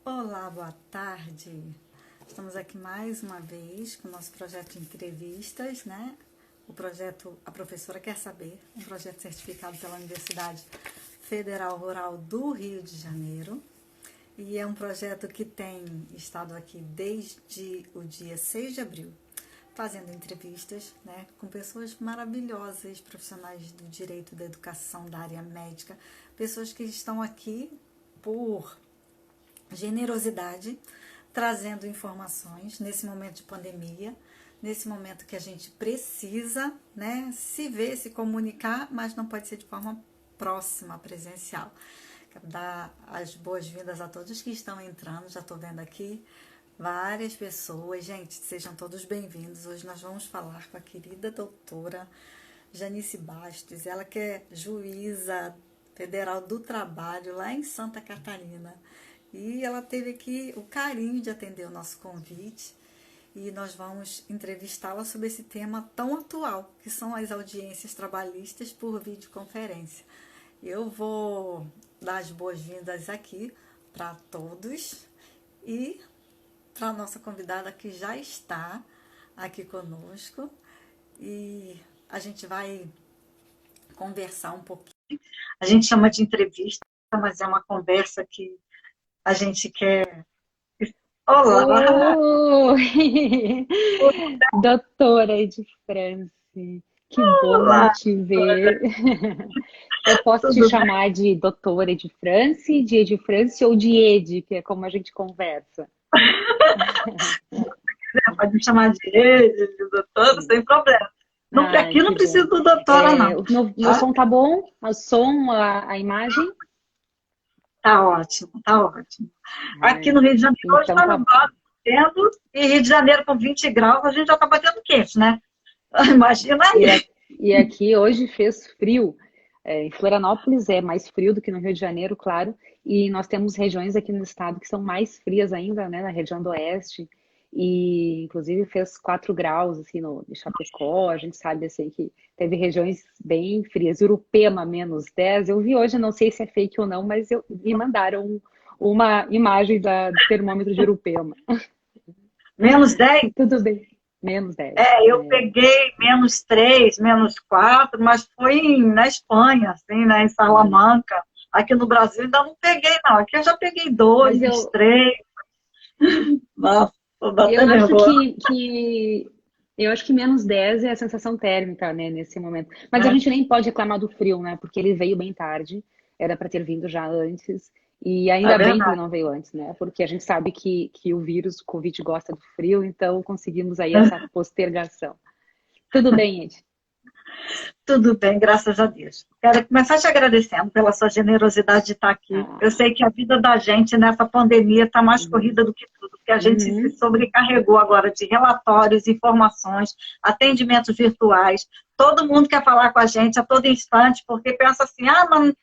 Olá, boa tarde. Estamos aqui mais uma vez com o nosso projeto de entrevistas, né? O projeto A Professora Quer Saber, um projeto certificado pela Universidade Federal Rural do Rio de Janeiro. E é um projeto que tem estado aqui desde o dia 6 de abril, fazendo entrevistas, né, com pessoas maravilhosas, profissionais do direito, da educação, da área médica, pessoas que estão aqui por generosidade, trazendo informações nesse momento de pandemia, nesse momento que a gente precisa, né, se ver, se comunicar, mas não pode ser de forma próxima, presencial. Quero dar as boas-vindas a todos que estão entrando, já estou vendo aqui várias pessoas. Gente, sejam todos bem-vindos. Hoje nós vamos falar com a querida doutora Janice Bastos, ela que é juíza federal do trabalho lá em Santa Catarina. E ela teve aqui o carinho de atender o nosso convite e nós vamos entrevistá-la sobre esse tema tão atual, que são as audiências trabalhistas por videoconferência. Eu vou dar as boas-vindas aqui para todos e para a nossa convidada que já está aqui conosco e a gente vai conversar um pouquinho. A gente chama de entrevista, mas é uma conversa que a gente quer. Olá! Oi! Doutora Ed France, que bom Olá! te ver. Eu posso te Tudo bem? chamar de doutora Ed France, de Ed France ou de Ed, que é como a gente conversa. Pode me chamar de ele, de doutor, sem problema. Não, Ai, aqui não que bom. precisa do doutora, não. O meu Tá? som tá bom? O som, a imagem? Tá ótimo, tá ótimo. Aqui Ai, no Rio de Janeiro, hoje então está tá. batendo, e Rio de Janeiro com 20 graus, a gente já está batendo quente, né? Imagina E, aí. e aqui hoje fez frio. Em Florianópolis é mais frio do que no Rio de Janeiro, claro. E nós temos regiões aqui no estado que são mais frias ainda, né? Na região do oeste. E inclusive fez 4 graus assim no em Chapecó. A gente sabe assim que teve regiões bem frias. Urupema -10. Eu vi hoje, não sei se é fake ou não, mas me mandaram uma imagem do termômetro de Urupema. -10. Tudo bem. -10. Eu peguei -3, -4, mas foi na Espanha, assim, né, em Salamanca. Aqui no Brasil ainda não peguei, não. Aqui eu já peguei Mas 2, 3. Nossa, tô eu batendo acho nervoso. que eu acho que -10 é a sensação térmica, né, nesse momento. Mas a Né? gente nem pode reclamar do frio, né? Porque ele veio bem tarde, era para ter vindo já antes. E É ainda bem que ele verdade. não veio antes, né? Porque a gente sabe que o vírus, o Covid gosta do frio, então conseguimos aí essa postergação. Tudo bem, Ed? Tudo bem, graças a Deus. Quero começar te agradecendo pela sua generosidade de estar aqui. Eu Ah, sei que a vida da gente nessa pandemia está mais uhum, corrida do que tudo, porque a gente se uhum. sobrecarregou agora de relatórios, informações, atendimentos virtuais. Todo mundo quer falar com a gente a todo instante, porque pensa assim, ah, não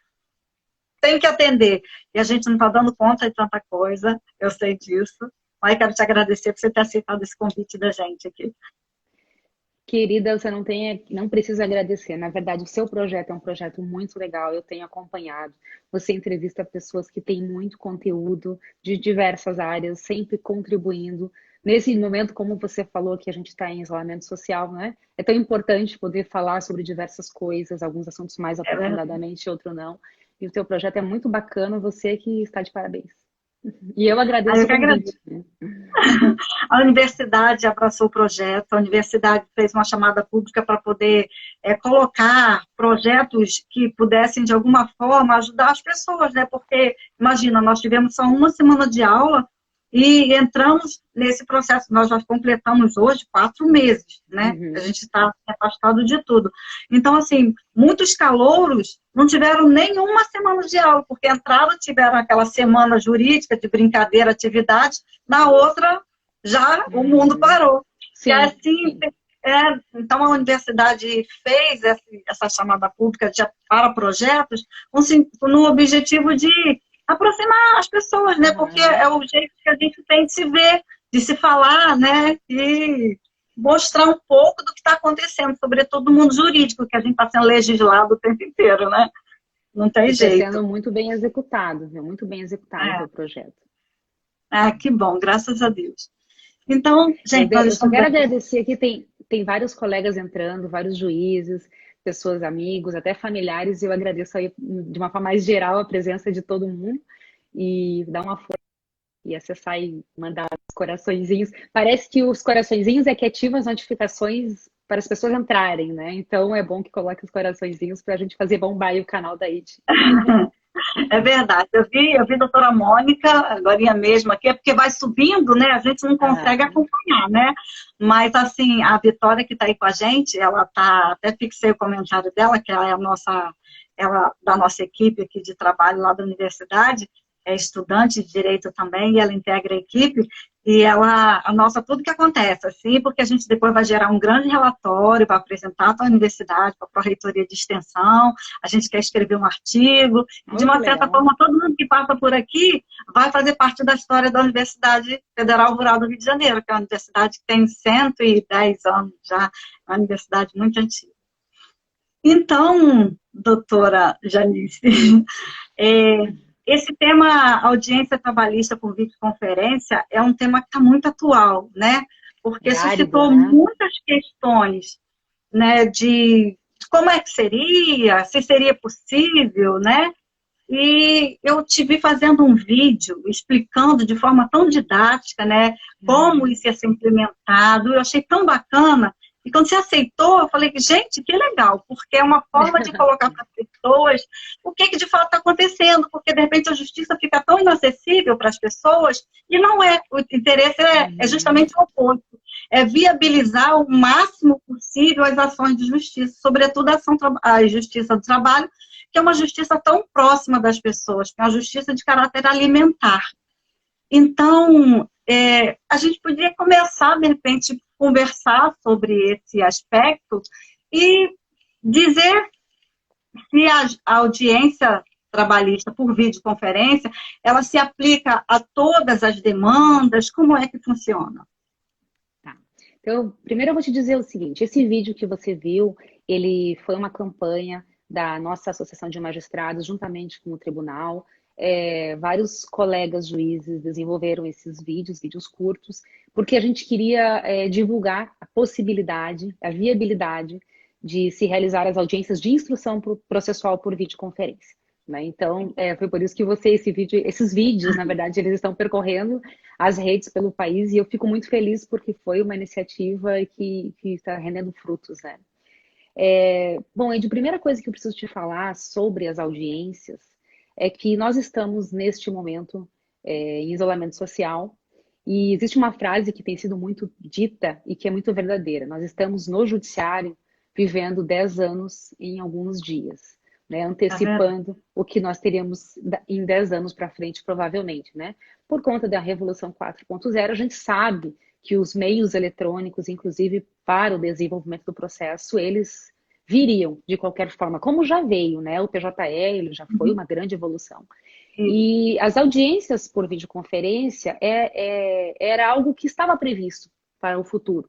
tem que atender. E a gente não está dando conta de tanta coisa, eu sei disso. Mas quero te agradecer por você ter aceitado esse convite da gente aqui. Querida, você não precisa agradecer. Na verdade, o seu projeto é um projeto muito legal, eu tenho acompanhado. Você entrevista pessoas que têm muito conteúdo de diversas áreas, sempre contribuindo. Nesse momento, como você falou, que a gente está em isolamento social, né? É tão importante poder falar sobre diversas coisas, alguns assuntos mais É verdade. aprofundadamente, outros não. E o teu projeto é muito bacana, você que está de parabéns. E eu Aí eu agradeço o que agradeço. convite, né? A universidade abraçou o projeto, a universidade fez uma chamada pública para poder colocar projetos que pudessem, de alguma forma, ajudar as pessoas, né? Porque, imagina, nós tivemos só uma semana de aula e entramos nesse processo, nós já completamos hoje 4 meses, né? A Uhum. gente está afastado de tudo. Então, assim, muitos calouros não tiveram nenhuma semana de aula, porque entraram, tiveram aquela semana jurídica de brincadeira, atividade, na outra já o mundo Uhum. parou. E Sim, assim, sim. então a universidade fez essa chamada pública para projetos no objetivo de aproximar as pessoas, né? Porque Aham. é o jeito que a gente tem de se ver, de se falar, né? E mostrar um pouco do que está acontecendo, sobretudo no mundo jurídico, que a gente está sendo legislado o tempo inteiro, né? Não E tem está jeito. sendo muito bem executado, viu? Muito bem executado o teu É. projeto. Ah, que bom, graças a Deus. Então, gente, nós Eu só estamos quero aqui. agradecer aqui, tem vários colegas entrando, vários juízes, pessoas, amigos, até familiares, e eu agradeço aí de uma forma mais geral a presença de todo mundo e dar uma força e acessar e mandar os coraçõezinhos. Parece que os coraçõezinhos é que ativam as notificações para as pessoas entrarem, né? Então é bom que coloque os coraçõezinhos para a gente fazer bombar aí o canal da IT. É verdade. Eu vi a doutora Mônica, agora mesmo aqui, é porque vai subindo, né? A gente não consegue Ah, acompanhar, né? Mas, assim, a Vitória que está aí com a gente, ela tá, até fixei o comentário dela, que ela é a nossa, ela, da nossa equipe aqui de trabalho lá da universidade, é estudante de direito também, e ela integra a equipe, e ela anota tudo que acontece, assim, porque a gente depois vai gerar um grande relatório para apresentar para a universidade, para a Pró-Reitoria de Extensão, a gente quer escrever um artigo, e de olha que uma certa legal. forma, todo mundo que passa por aqui vai fazer parte da história da Universidade Federal Rural do Rio de Janeiro, que é uma universidade que tem 110 anos já, é uma universidade muito antiga. Então, doutora Janice, é, esse tema audiência trabalhista por videoconferência é um tema que está muito atual, né? Porque É árido, suscitou né? muitas questões, né, de como é que seria, se seria possível, né? E eu te vi fazendo um vídeo explicando de forma tão didática, né, como Uhum. isso ia ser implementado. Eu achei tão bacana. E quando você aceitou, eu falei que, gente, que legal, porque é uma forma de colocar para as pessoas o que de fato está acontecendo, porque de repente a justiça fica tão inacessível para as pessoas, e não é. O interesse é Uhum. justamente o oposto, é viabilizar o máximo possível as ações de justiça, sobretudo a justiça do trabalho, que é uma justiça tão próxima das pessoas, que é uma justiça de caráter alimentar. Então, a gente podia começar, de repente, conversar sobre esse aspecto e dizer se a audiência trabalhista por videoconferência, ela se aplica a todas as demandas, como é que funciona? Tá. Então, primeiro eu vou te dizer o seguinte, esse vídeo que você viu, ele foi uma campanha da nossa Associação de Magistrados, juntamente com o tribunal. Vários colegas juízes desenvolveram esses vídeos, vídeos curtos, porque a gente queria divulgar a possibilidade, a viabilidade de se realizar as audiências de instrução processual por videoconferência. Né? Então, foi por isso que esses vídeos, na verdade, eles estão percorrendo as redes pelo país e eu fico muito feliz porque foi uma iniciativa que está rendendo frutos, né? Bom, Ed, a primeira coisa que eu preciso te falar sobre as audiências é que nós estamos, neste momento, em isolamento social e existe uma frase que tem sido muito dita e que é muito verdadeira. Nós estamos no judiciário vivendo 10 anos em alguns dias, né? Tá vendo? Antecipando o que nós teríamos em 10 anos para frente, provavelmente, né? Por conta da Revolução 4.0, a gente sabe que os meios eletrônicos, inclusive para o desenvolvimento do processo, eles viriam de qualquer forma, como já veio, né? O PJE, ele já foi uma grande evolução. E as audiências por videoconferência era algo que estava previsto para o futuro,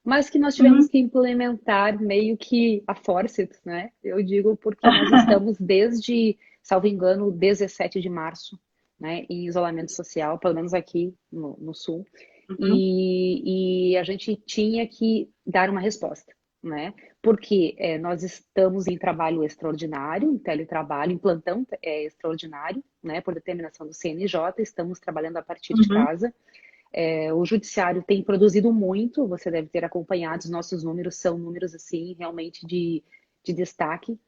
mas que nós tivemos Uhum. que implementar meio que a forceps, né? Eu digo porque nós estamos desde, salvo engano, 17 de março, né, em isolamento social, pelo menos aqui no Sul, Uhum. e a gente tinha que dar uma resposta, né? Porque nós estamos em trabalho extraordinário, em teletrabalho, em plantão extraordinário, né? Por determinação do CNJ, estamos trabalhando a partir de Uhum. casa. O judiciário tem produzido muito, você deve ter acompanhado, os nossos números são números assim realmente de destaque,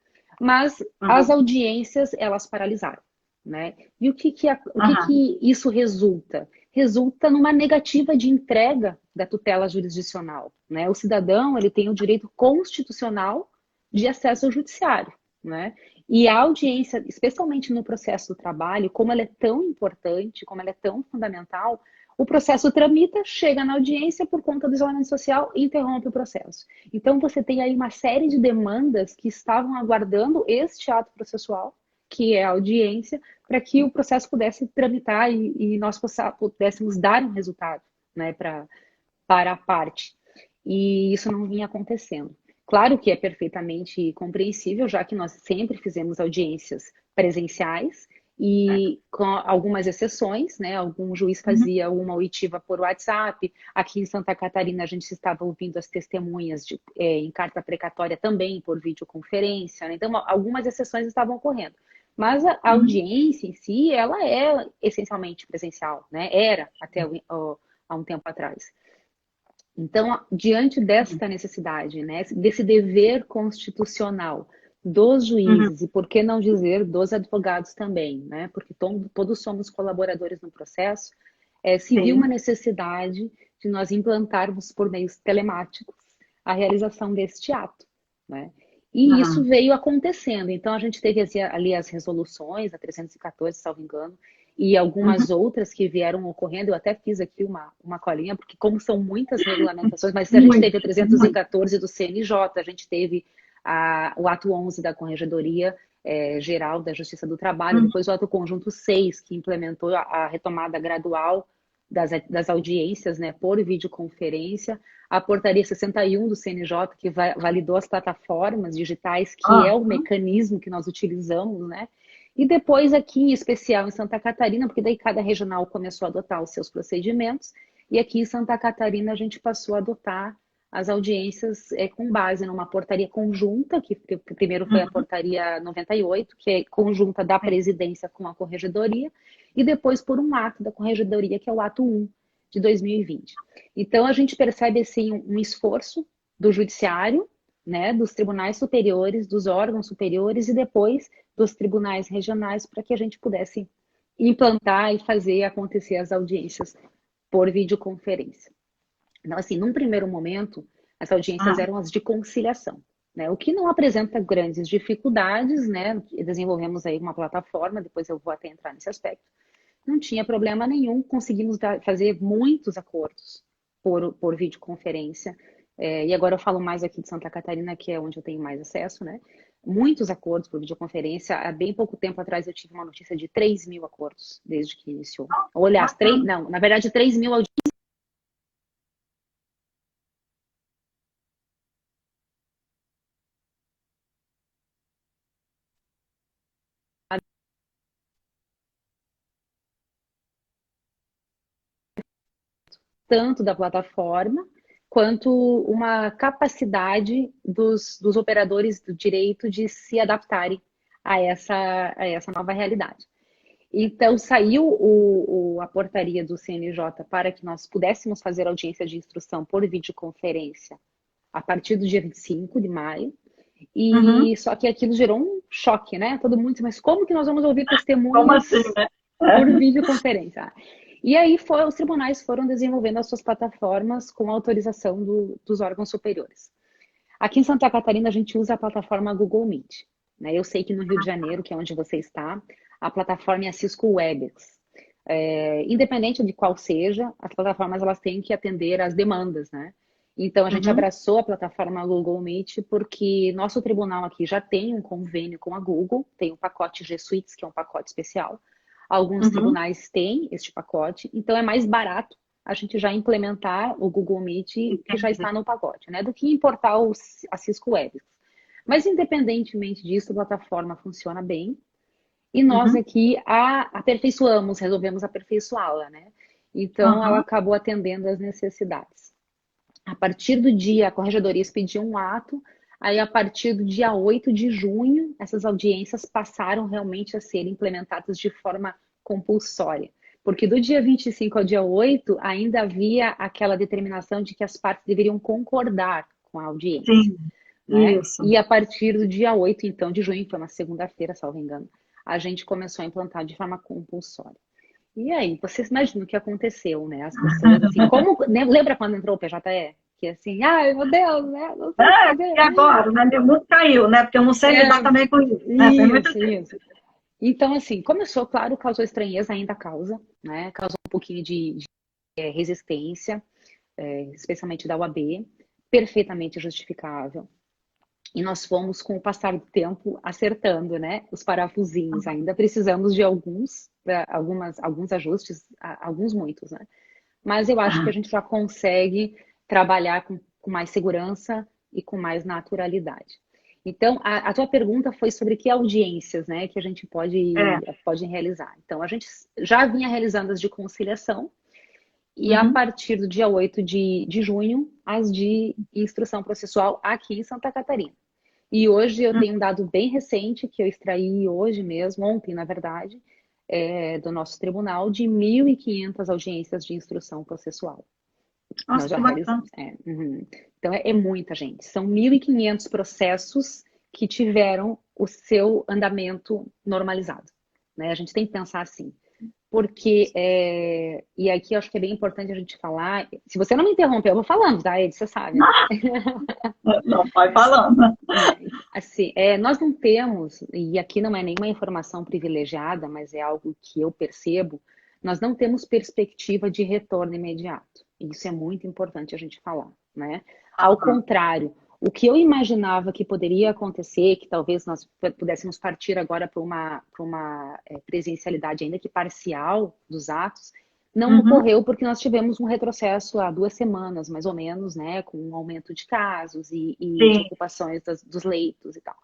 mas as Uhum. audiências elas paralisaram, né? E o que Uhum. que isso resulta? Resulta numa negativa de entrega da tutela jurisdicional, né? O cidadão ele tem o direito constitucional de acesso ao judiciário, né? E a audiência, especialmente no processo do trabalho, como ela é tão importante, como ela é tão fundamental, o processo tramita, chega na audiência por conta do isolamento social e interrompe o processo. Então, você tem aí uma série de demandas que estavam aguardando este ato processual, que é a audiência, para que o processo pudesse tramitar e nós pudéssemos dar um resultado, né, para a parte. E isso não vinha acontecendo. Claro que é perfeitamente compreensível, já que nós sempre fizemos audiências presenciais e com algumas exceções, né? Algum juiz Uhum. fazia uma oitiva por WhatsApp. Aqui em Santa Catarina a gente estava ouvindo as testemunhas em carta precatória também por videoconferência, né? Então algumas exceções estavam ocorrendo. Mas a Uhum. audiência em si, ela é essencialmente presencial, né? Era até há um tempo atrás. Então, diante desta necessidade, né, desse dever constitucional dos Uhum. juízes, e por que não dizer dos advogados também, né, porque todos somos colaboradores no processo, se viu uma Sim. necessidade de nós implantarmos por meios telemáticos a realização deste ato, né? E isso Aham. veio acontecendo. Então, a gente teve ali as resoluções, a 314, salvo engano, e Uhum. algumas outras que vieram ocorrendo. Eu até fiz aqui uma colinha, porque como são muitas regulamentações, mas a gente teve a Muito, muito. 314 do CNJ, a gente teve o ato 11 da Corregedoria Geral da Justiça do Trabalho, Uhum. depois o ato conjunto 6, que implementou a retomada gradual das audiências, né, por videoconferência, a portaria 61 do CNJ, que validou as plataformas digitais, que é o Aham. mecanismo que nós utilizamos, né? E depois aqui, em especial em Santa Catarina, porque daí cada regional começou a adotar os seus procedimentos, e aqui em Santa Catarina a gente passou a adotar as audiências com base numa portaria conjunta, que primeiro foi a Uhum. portaria 98, que é conjunta da Sim. presidência com a corregedoria, e depois por um ato da corregedoria, que é o ato 1 de 2020. Então a gente percebe assim um esforço do judiciário, né, dos tribunais superiores, dos órgãos superiores e depois dos tribunais regionais para que a gente pudesse implantar e fazer acontecer as audiências por videoconferência. Então, assim, num primeiro momento, as audiências Aham. eram as de conciliação, né? O que não apresenta grandes dificuldades, né? Desenvolvemos aí uma plataforma, depois eu vou até entrar nesse aspecto. Não tinha problema nenhum, conseguimos fazer muitos acordos por videoconferência. E agora eu falo mais aqui de Santa Catarina, que é onde eu tenho mais acesso, né? Muitos acordos por videoconferência. Há bem pouco tempo atrás eu tive uma notícia de 3 mil acordos desde que iniciou. Ou, aliás, Bacana. não, na verdade, 3 mil audiências, tanto da plataforma, quanto uma capacidade dos operadores do direito de se adaptarem a essa nova realidade. Então, saiu a portaria do CNJ para que nós pudéssemos fazer audiência de instrução por videoconferência a partir do dia 25 de maio. Uhum. E só que aquilo gerou um choque, né? Todo mundo disse, mas como que nós vamos ouvir Como assim, testemunhas né? por É. videoconferência? E aí os tribunais foram desenvolvendo as suas plataformas com autorização dos órgãos superiores. Aqui em Santa Catarina a gente usa a plataforma Google Meet, né? Eu sei que no Rio de Janeiro, que é onde você está, a plataforma é a Cisco Webex. Independente de qual seja, as plataformas elas têm que atender às demandas, né? Então a gente Uhum. abraçou a plataforma Google Meet porque nosso tribunal aqui já tem um convênio com a Google, tem o pacote G Suites, que é um pacote especial. Alguns Uhum. tribunais têm este pacote, então é mais barato a gente já implementar o Google Meet que já Entendi. está no pacote, né? Do que importar a Cisco Webex. Mas independentemente disso, a plataforma funciona bem e nós Uhum. aqui a aperfeiçoamos, resolvemos aperfeiçoá-la, né? Então ela Aham. acabou atendendo às necessidades. A partir do dia, a Corregedoria expediu um ato, aí a partir do dia 8 de junho, essas audiências passaram realmente a ser implementadas de forma compulsória. Porque do dia 25 ao dia 8 ainda havia aquela determinação de que as partes deveriam concordar com a audiência, Sim, né? isso. E a partir do dia 8, então, de junho, foi uma segunda-feira, salvo engano, a gente começou a implantar de forma compulsória. E aí, vocês imaginam o que aconteceu, né? As pessoas, assim, como. Lembra quando entrou o PJE? Que assim, ai meu Deus, né? Não sei o que É, fazer. e agora, né? Meu mundo caiu, né? Porque eu não sei lidar É, também com isso, né? Tem muita isso, gente. isso. Então, assim, começou, claro, causou estranheza, ainda causa, né? Causou um pouquinho de resistência, especialmente da UAB, perfeitamente justificável. E nós fomos, com o passar do tempo, acertando, né? Os parafusinhos. Ainda precisamos de alguns ajustes, alguns muitos, né? Mas eu acho que a gente já consegue trabalhar com mais segurança e com mais naturalidade. Então, a tua pergunta foi sobre que audiências, né, que a gente É. pode realizar. Então, a gente já vinha realizando as de conciliação, e a Uhum. partir do dia 8 de junho, as de instrução processual aqui em Santa Catarina. E hoje eu tenho um dado bem recente, que eu extraí hoje mesmo, ontem, na verdade, do nosso tribunal, de 1.500 audiências de instrução processual. Nós Nossa, já que bacana. realizamos. Uhum. Então, é muita gente. São 1.500 processos que tiveram o seu andamento normalizado. Né? A gente tem que pensar assim. Porque, e aqui eu acho que é bem importante a gente falar. Se você não me interromper, eu vou falando, tá, Ed? Você sabe, né? Não, vai falando. Assim, nós não temos, e aqui não é nenhuma informação privilegiada, mas é algo que eu percebo, nós não temos perspectiva de retorno imediato. Isso é muito importante a gente falar, né? Ao contrário, o que eu imaginava que poderia acontecer, que talvez nós pudéssemos partir agora para uma presencialidade ainda que parcial dos atos, não Uhum. ocorreu porque nós tivemos um retrocesso há 2 semanas, mais ou menos, né, com um aumento de casos e de Sim, ocupações dos leitos e tal.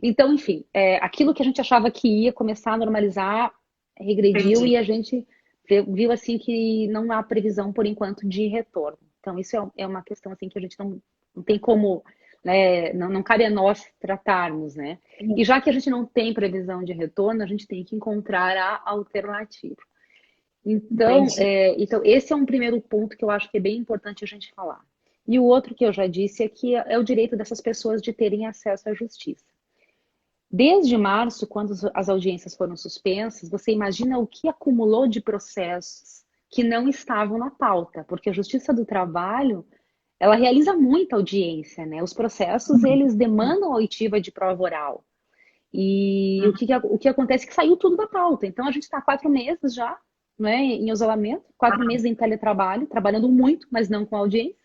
Então, enfim, aquilo que a gente achava que ia começar a normalizar regrediu entendi. e a gente viu assim que não há previsão por enquanto de retorno. Então, isso é uma questão assim que a gente não tem como, né, não cabe a nós tratarmos, né? E já que a gente não tem previsão de retorno, a gente tem que encontrar a alternativa. Então, Entendi. então, esse é um primeiro ponto que eu acho que é bem importante a gente falar. E o outro que eu já disse é que é o direito dessas pessoas de terem acesso à justiça. Desde março, quando as audiências foram suspensas, você imagina o que acumulou de processos que não estavam na pauta, porque a Justiça do Trabalho, ela realiza muita audiência, né? Os processos, eles demandam a oitiva de prova oral. E o que acontece é que saiu tudo da pauta. Então, a gente está há 4 meses já, né, em isolamento, 4 meses em teletrabalho, trabalhando muito, mas não com audiência,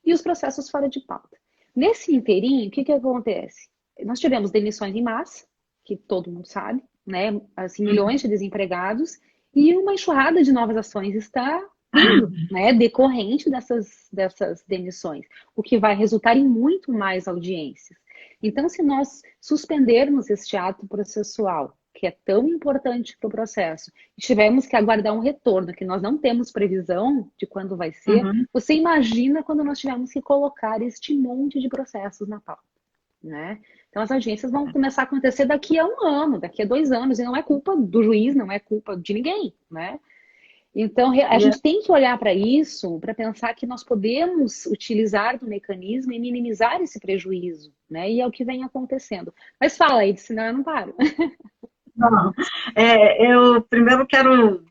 e os processos fora de pauta. Nesse inteirinho, o que acontece? Nós tivemos demissões em massa, que todo mundo sabe, né? Assim, milhões de desempregados, e uma enxurrada de novas ações está vindo, né? Decorrente dessas demissões, o que vai resultar em muito mais audiências. Então, se nós suspendermos este ato processual, que é tão importante para o processo, e tivermos que aguardar um retorno, que nós não temos previsão de quando vai ser, Uhum. você imagina quando nós tivermos que colocar este monte de processos na pauta, né? Então, as audiências vão começar a acontecer daqui a 1 ano, daqui a 2 anos, e não é culpa do juiz, não é culpa de ninguém, né? Então, a E gente tem que olhar para isso, para pensar que nós podemos utilizar do mecanismo e minimizar esse prejuízo, né? E é o que vem acontecendo. Mas fala aí, senão eu não paro. não, eu primeiro quero.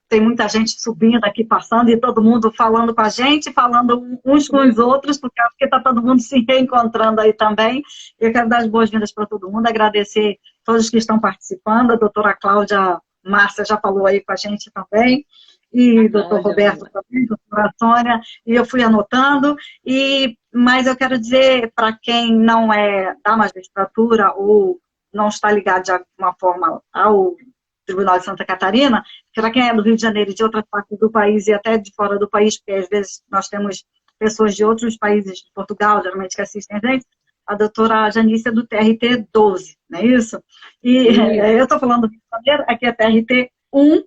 Tem muita gente subindo aqui, passando, e todo mundo falando com a gente, falando uns com os outros, porque acho que está todo mundo se reencontrando aí também. Eu quero dar as boas-vindas para todo mundo, agradecer todos que estão participando. A doutora Cláudia Márcia já falou aí com a gente também, e o doutor Cláudia, Roberto mamãe. também, doutora Sônia, e eu fui anotando. Mas eu quero dizer para quem não é da magistratura ou não está ligado de alguma forma ao Tribunal de Santa Catarina, para quem é do Rio de Janeiro e de outras partes do país e até de fora do país, porque às vezes nós temos pessoas de outros países, de Portugal, geralmente que assistem a gente, a doutora Janice é do TRT 12, não é isso? E Isso. eu estou falando do Rio de Janeiro, aqui é TRT 1,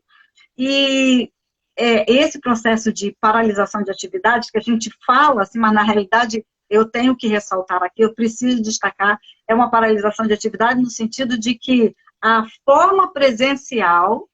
e esse processo de paralisação de atividades que a gente fala, assim, mas na realidade eu tenho que ressaltar aqui, eu preciso destacar, é uma paralisação de atividade no sentido de que a forma presencial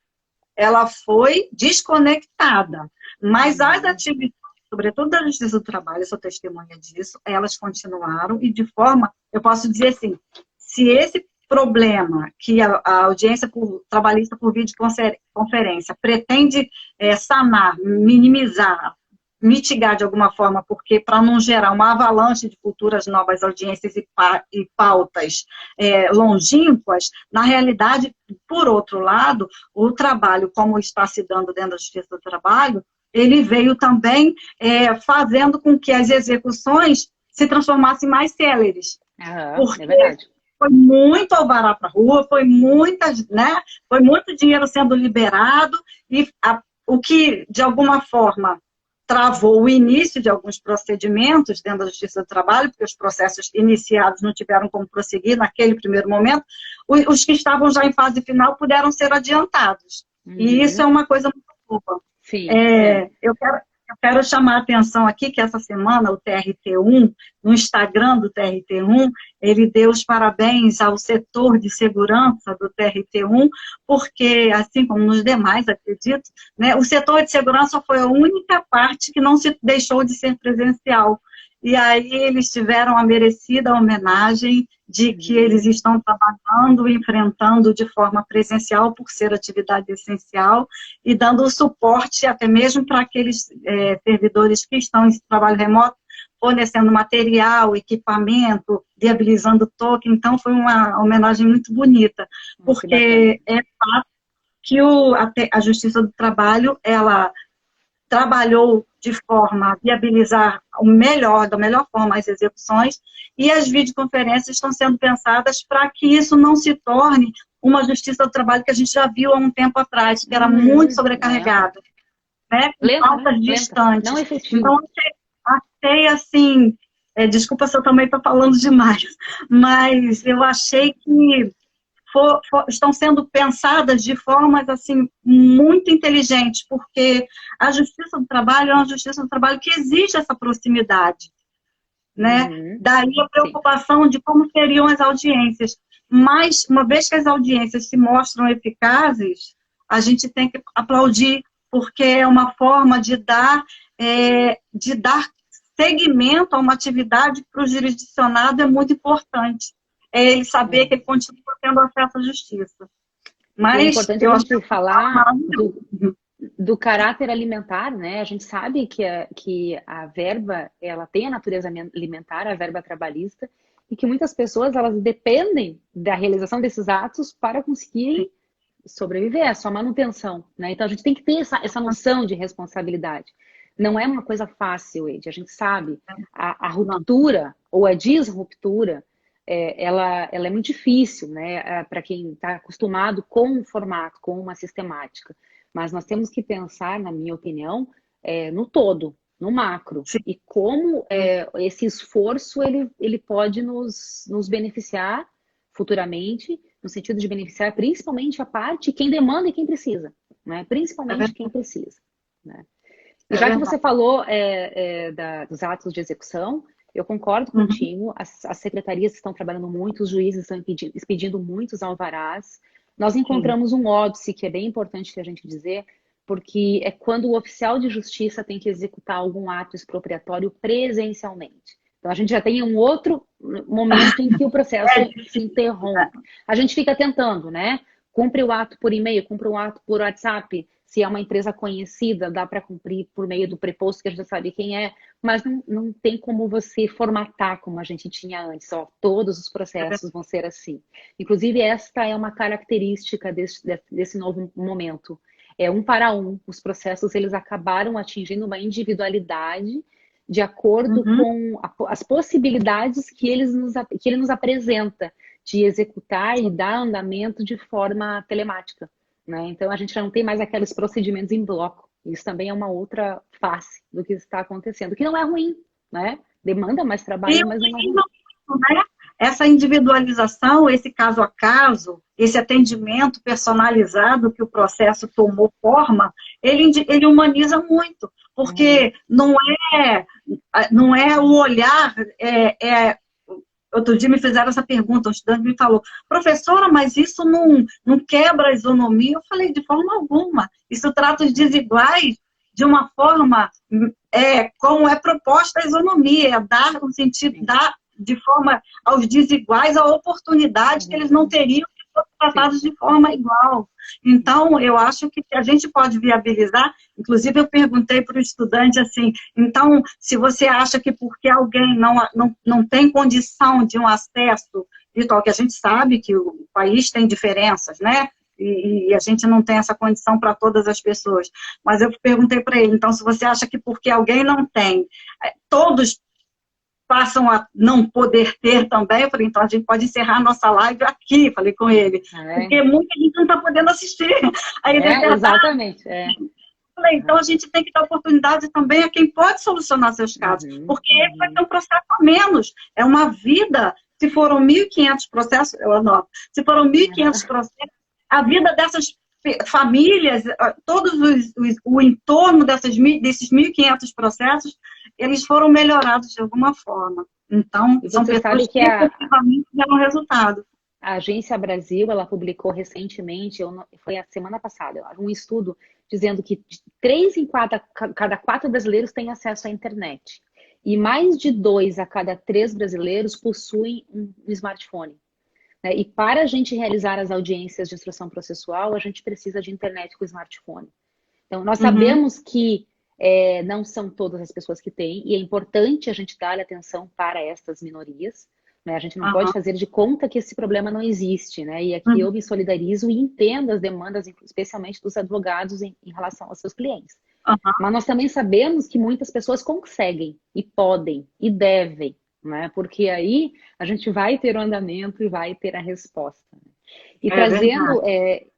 ela foi desconectada, mas as atividades, sobretudo da Justiça do Trabalho, eu sou testemunha disso, elas continuaram e de forma, eu posso dizer assim, se esse problema que a audiência trabalhista por videoconferência pretende sanar, minimizar, mitigar de alguma forma, porque para não gerar uma avalanche de futuras novas audiências e pautas longínquas, na realidade, por outro lado, o trabalho, como está se dando dentro da Justiça do Trabalho, ele veio também fazendo com que as execuções se transformassem mais céleres. É Porque verdade. foi muito alvará para a rua, foi muito dinheiro sendo liberado, e o que, de alguma forma, travou o início de alguns procedimentos dentro da Justiça do Trabalho, porque os processos iniciados não tiveram como prosseguir naquele primeiro momento, os que estavam já em fase final puderam ser adiantados. E isso é uma coisa muito boa. Sim. Eu quero chamar a atenção aqui que essa semana o TRT1, no Instagram do TRT1, ele deu os parabéns ao setor de segurança do TRT1, porque, assim como nos demais, acredito, né, o setor de segurança foi a única parte que não se deixou de ser presencial. E aí eles tiveram a merecida homenagem de que eles estão trabalhando e enfrentando de forma presencial por ser atividade essencial e dando o suporte até mesmo para aqueles servidores que estão em trabalho remoto, fornecendo material, equipamento, viabilizando token. Então foi uma homenagem muito bonita, porque é fato que a Justiça do Trabalho, ela trabalhou de forma a viabilizar da melhor forma as execuções, e as videoconferências estão sendo pensadas para que isso não se torne uma justiça do trabalho que a gente já viu há um tempo atrás, que era muito sobrecarregada, né? Com pautas distantes. Não efetivo. Então, achei assim, desculpa se eu também estou falando demais, mas eu achei que estão sendo pensadas de formas assim muito inteligentes, porque a Justiça do Trabalho é uma Justiça do Trabalho que exige essa proximidade, né? Daí a preocupação de como seriam as audiências. Mas, uma vez que as audiências se mostram eficazes, a gente tem que aplaudir, porque é uma forma de dar seguimento a uma atividade que para o jurisdicionado é muito importante. É ele saber que ele continua tendo acesso à justiça. Mas é importante a gente falar do caráter alimentar, né? A gente sabe que a verba, ela tem a natureza alimentar, a verba trabalhista, e que muitas pessoas, elas dependem da realização desses atos para conseguirem sobreviver, a sua manutenção, né? Então a gente tem que ter essa noção de responsabilidade. Não é uma coisa fácil, Ed, a gente sabe. A ruptura ou a disruptura, ela é muito difícil, né, para quem está acostumado com um formato, com uma sistemática. Mas nós temos que pensar, na minha opinião, no todo, no macro. Sim. E como esse esforço ele pode nos beneficiar futuramente, no sentido de beneficiar principalmente a parte, quem demanda e quem precisa, né? Principalmente quem precisa, né? E já que você falou dos atos de execução, eu concordo contigo, as secretarias estão trabalhando muito, os juízes estão expedindo muitos alvarás. Nós encontramos um óbice, que é bem importante que a gente dizer, porque é quando o oficial de justiça tem que executar algum ato expropriatório presencialmente. Então, a gente já tem um outro momento em que o processo se interrompe. A gente fica tentando, né? Cumpre o ato por e-mail, cumpre o ato por WhatsApp. Se é uma empresa conhecida, dá para cumprir por meio do preposto, que a gente já sabe quem é, mas não tem como você formatar como a gente tinha antes. Todos os processos vão ser assim. Inclusive, esta é uma característica desse novo momento. É um para um. Os processos, eles acabaram atingindo uma individualidade de acordo com as possibilidades que ele nos apresenta de executar e dar andamento de forma telemática, né? Então, a gente já não tem mais aqueles procedimentos em bloco. Isso também é uma outra face do que está acontecendo, que não é ruim, né? Demanda mais trabalho, mas não é ruim. Né? Essa individualização, esse caso a caso, esse atendimento personalizado que o processo tomou forma, ele humaniza muito, porque não é o olhar, outro dia me fizeram essa pergunta, um estudante me falou, professora, mas isso não quebra a isonomia? Eu falei, de forma alguma, isso trata os desiguais de uma forma, como é proposta a isonomia, é dar um sentido, dar de forma aos desiguais a oportunidade que eles não teriam se fossem tratados de forma igual. Então, eu acho que a gente pode viabilizar, inclusive eu perguntei para o estudante assim, então, se você acha que porque alguém não tem condição de um acesso virtual, que a gente sabe que o país tem diferenças, né? E a gente não tem essa condição para todas as pessoas. Mas eu perguntei para ele, então, se você acha que porque alguém não tem, todos passam a não poder ter também, eu falei, então a gente pode encerrar a nossa live aqui, falei com ele, porque muita gente não está podendo assistir. Aí exatamente. falei, então a gente tem que dar oportunidade também a quem pode solucionar seus casos, porque ele vai ter um processo a menos. É uma vida, se foram 1.500 processos, eu anoto, se foram 1.500 processos, a vida dessas famílias, o entorno desses 1.500 processos, eles foram melhorados de alguma forma. Então, são pessoas que efetivamente deram resultado. A Agência Brasil, ela publicou recentemente, foi a semana passada, um estudo dizendo que 3 em cada 4 brasileiros têm acesso à internet. E mais de 2 a cada 3 brasileiros possuem um smartphone. Né? E para a gente realizar as audiências de instrução processual, a gente precisa de internet com smartphone. Então, nós sabemos que não são todas as pessoas que têm, e é importante a gente dar atenção para estas minorias. Né? A gente não pode fazer de conta que esse problema não existe, né? E aqui eu me solidarizo e entendo as demandas, especialmente dos advogados em relação aos seus clientes. Mas nós também sabemos que muitas pessoas conseguem, e podem, e devem, né? Porque aí a gente vai ter o andamento e vai ter a resposta. E trazendo,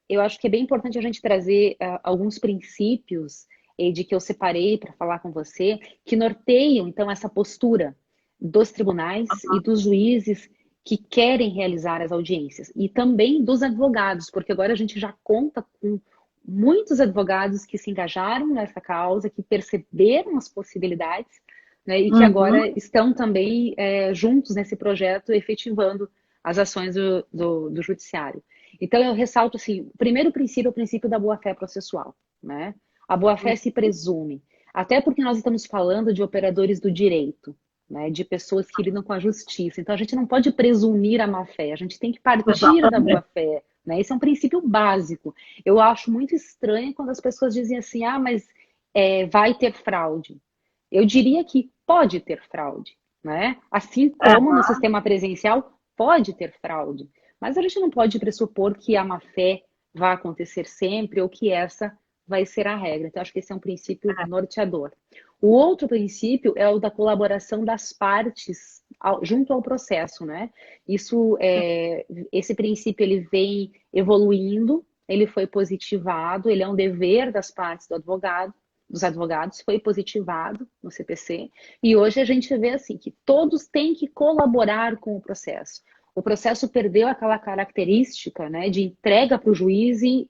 eu acho que é bem importante a gente trazer alguns princípios de que eu separei para falar com você, que norteiam, então, essa postura dos tribunais e dos juízes que querem realizar as audiências. E também dos advogados, porque agora a gente já conta com muitos advogados que se engajaram nessa causa, que perceberam as possibilidades, né, e que agora estão também juntos nesse projeto, efetivando as ações do judiciário. Então, eu ressalto assim, o primeiro princípio é o princípio da boa-fé processual. Né? A boa-fé se presume, até porque nós estamos falando de operadores do direito, né, de pessoas que lidam com a justiça. Então, a gente não pode presumir a má-fé, a gente tem que partir da boa-fé. Né? Esse é um princípio básico. Eu acho muito estranho quando as pessoas dizem assim, mas vai ter fraude. Eu diria que pode ter fraude. Né? Assim como no sistema presencial, pode ter fraude. Mas a gente não pode pressupor que a má-fé vai acontecer sempre ou que essa vai ser a regra. Então, acho que esse é um princípio norteador. O outro princípio é o da colaboração das partes junto ao processo, né? Esse princípio ele vem evoluindo, ele foi positivado, ele é um dever das partes dos advogados, foi positivado no CPC, e hoje a gente vê assim que todos têm que colaborar com o processo. O processo perdeu aquela característica, né, de entrega para o juiz e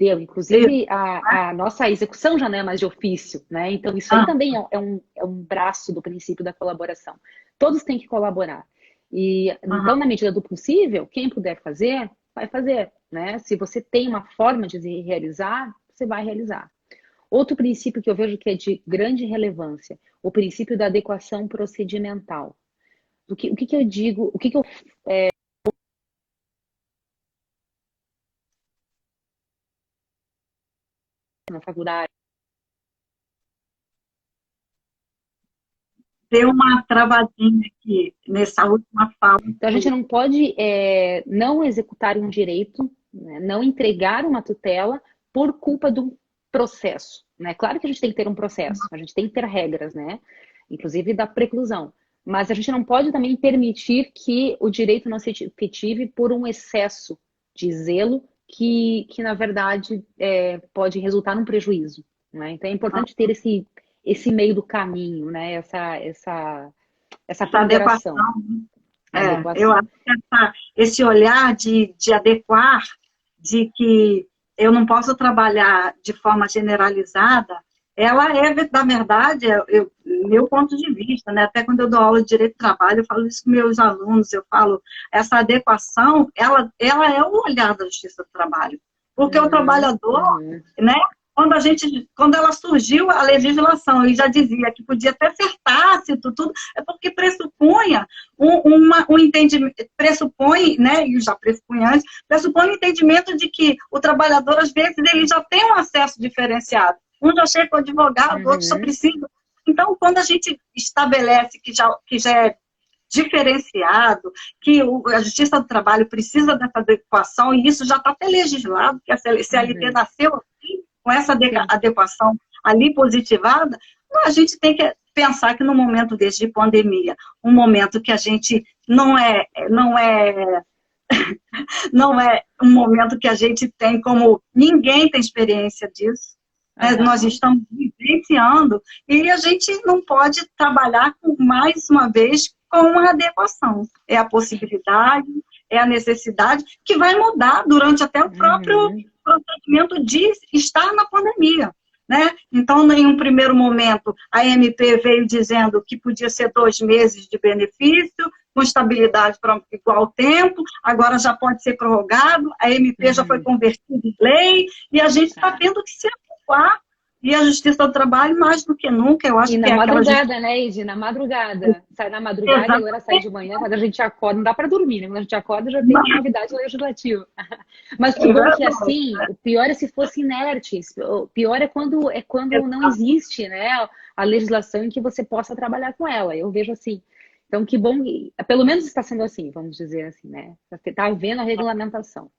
inclusive a nossa execução já não é mais de ofício, né? Então isso aí também é um braço do princípio da colaboração. Todos têm que colaborar. E então, na medida do possível, quem puder fazer, vai fazer, né? Se você tem uma forma de realizar, você vai realizar. Outro princípio que eu vejo que é de grande relevância, o princípio da adequação procedimental. O que eu digo, na faculdade. Deu uma travadinha aqui nessa última fala. Então, a gente não pode não executar um direito, né, não entregar uma tutela por culpa do processo. Né? Claro que a gente tem que ter um processo, a gente tem que ter regras, né? Inclusive da preclusão. Mas a gente não pode também permitir que o direito não se efetive por um excesso de zelo que na verdade, pode resultar num prejuízo. Né? Então, é importante ter esse meio do caminho, né? Essa ponderação. Adequação. Eu acho que esse olhar de adequar, de que eu não posso trabalhar de forma generalizada, ela na verdade, meu ponto de vista, né? Até quando eu dou aula de direito do trabalho, eu falo isso com meus alunos, eu falo, essa adequação, ela é o olhar da justiça do trabalho. Porque o trabalhador, né? Quando ela surgiu, a legislação, ele já dizia que podia até ser tácito, tudo, é porque pressupunha um entendimento, pressupõe, né, e já pressupunha antes, pressupõe o entendimento de que o trabalhador, às vezes, ele já tem um acesso diferenciado. Um já chega com o advogado, o outro só precisa. Então, quando a gente estabelece que já é diferenciado, que a Justiça do Trabalho precisa dessa adequação, e isso já está até legislado, que a CLT nasceu assim, com essa adequação ali positivada, a gente tem que pensar que no momento desse de pandemia, um momento que a gente não é um momento que a gente tem como ninguém tem experiência disso, né? Nós Aham. estamos vivenciando e a gente não pode trabalhar, mais uma vez, com uma adequação. É a possibilidade, é a necessidade, que vai mudar durante até o próprio Uhum. procedimento de estar na pandemia. Né? Então, em um primeiro momento, a MP veio dizendo que podia ser 2 meses de benefício, com estabilidade para igual tempo, agora já pode ser prorrogado, a MP já foi Uhum. convertida em lei, e a gente está Tá. tendo que se adequar, e a Justiça do Trabalho, mais do que nunca, eu E acho que na é aquela justiça. madrugada, né, Edi? Na madrugada. Sai na madrugada e agora sai de Exatamente. manhã. Quando a gente acorda, não dá para dormir, né? Quando a gente acorda, já tem uma novidade legislativa. Mas que É bom que verdade. assim, o pior é se fosse inerte. O pior é quando não Exato. existe, né, a legislação em que você possa trabalhar com ela. Eu vejo assim. Então, que bom, pelo menos está sendo assim, vamos dizer assim, né? Está havendo a regulamentação.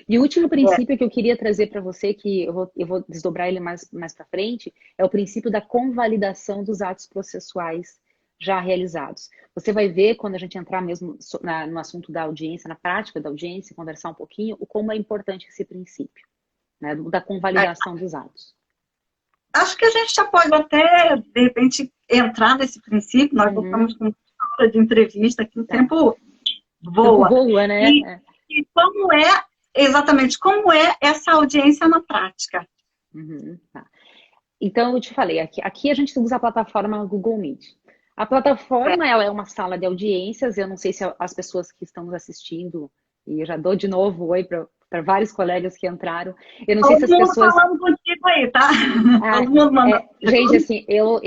E o último É, princípio que eu queria trazer para você, que eu vou desdobrar ele mais para frente, é o princípio da convalidação dos atos processuais já realizados. Você vai ver, quando a gente entrar mesmo no assunto da audiência, na prática da audiência, conversar um pouquinho, o como é importante esse princípio, né, da é. convalidação dos atos. Acho que a gente já pode até, de repente, entrar nesse princípio, nós voltamos Uhum, com hora de entrevista, que o tá. tempo O tempo voa. voa, né? E, e como é, exatamente, como é essa audiência na prática? Uhum, tá. Então, eu te falei, aqui a gente usa a plataforma Google Meet. A É, plataforma, ela é uma sala de audiências, eu não sei se as pessoas que estão nos assistindo, e eu já dou de novo oi para vários colegas que entraram, eu não sei se todo as mundo pessoas... falando contigo aí, tá? Ah, Todo mundo mandando gente, perguntas. assim, eu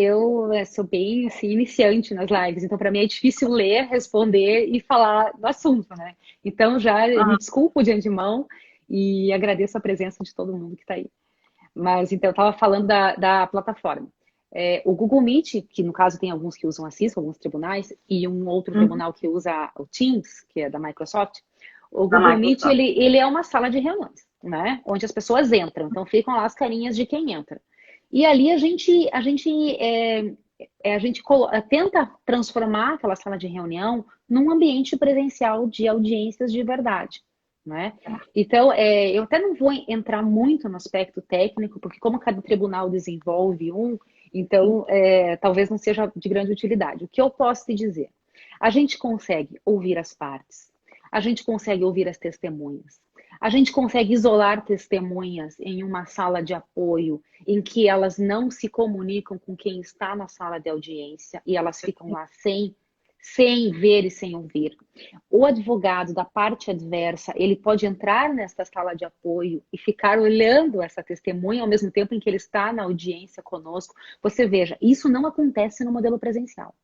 sou bem assim, iniciante nas lives, então para mim é difícil ler, responder e falar do assunto, né? Então já eu me Ah, desculpo de antemão e agradeço a presença de todo mundo que está aí. Mas então eu estava falando da plataforma. O Google Meet, que no caso tem alguns que usam a Cisco, alguns tribunais, e um outro uhum, tribunal que usa o Teams, que é da Microsoft. O da Google Meet, Microsoft. ele é uma sala de reuniões, né? Onde as pessoas entram, então ficam lá as carinhas de quem entra. E ali a gente tenta transformar aquela sala de reunião num ambiente presencial de audiências de verdade, né? Então, eu até não vou entrar muito no aspecto técnico, porque como cada tribunal desenvolve então talvez não seja de grande utilidade. O que eu posso te dizer? A gente consegue ouvir as partes, a gente consegue ouvir as testemunhas, a gente consegue isolar testemunhas em uma sala de apoio em que elas não se comunicam com quem está na sala de audiência e elas ficam lá sem ver e sem ouvir. O advogado da parte adversa, ele pode entrar nesta sala de apoio e ficar olhando essa testemunha ao mesmo tempo em que ele está na audiência conosco. Você veja, isso não acontece no modelo presencial.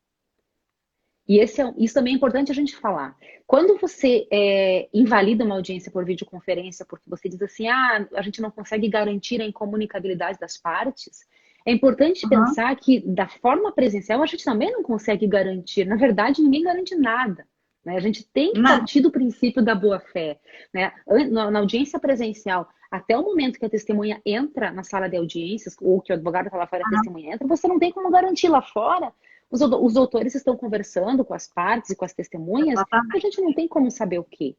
E isso também é importante a gente falar. Quando você invalida uma audiência por videoconferência, porque você diz assim, a gente não consegue garantir a incomunicabilidade das partes, é importante Uhum, pensar que da forma presencial a gente também não consegue garantir. Na verdade, ninguém garante nada. Né? A gente tem que não, partir do princípio da boa-fé. Né? Na audiência presencial, até o momento que a testemunha entra na sala de audiências, ou que o advogado está lá fora e a testemunha entra, você não tem como garantir lá fora. Os doutores estão conversando com as partes e com as testemunhas, a exatamente. gente não tem como saber o quê.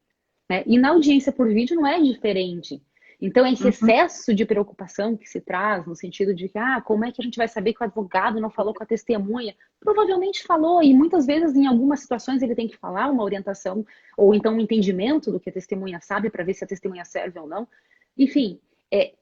Né? E na audiência por vídeo não é diferente. Então, esse Uhum, excesso de preocupação que se traz, no sentido de que, como é que a gente vai saber que o advogado não falou com a testemunha? Provavelmente falou, e muitas vezes, em algumas situações, ele tem que falar uma orientação, ou então um entendimento do que a testemunha sabe, para ver se a testemunha serve ou não. Enfim,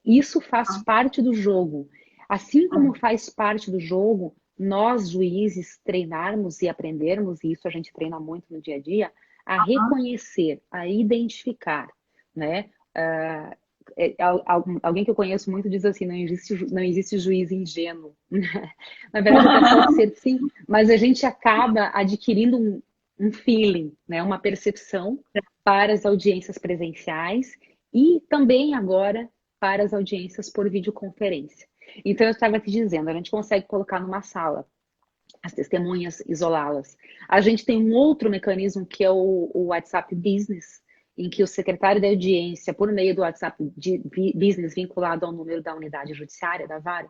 isso faz parte do jogo. Assim como uhum, faz parte do jogo nós, juízes, treinarmos e aprendermos, e isso a gente treina muito no dia a dia, a uhum. reconhecer, a identificar, né? Alguém que eu conheço muito diz assim, não existe juiz ingênuo. Na verdade, até pode ser sim, mas a gente acaba adquirindo um feeling, né? Uma percepção para as audiências presenciais e também agora para as audiências por videoconferência. Então, eu estava te dizendo, a gente consegue colocar numa sala as testemunhas, isolá-las. A gente tem um outro mecanismo que é o WhatsApp Business, em que o secretário da audiência, por meio do WhatsApp Business vinculado ao número da unidade judiciária, da vara,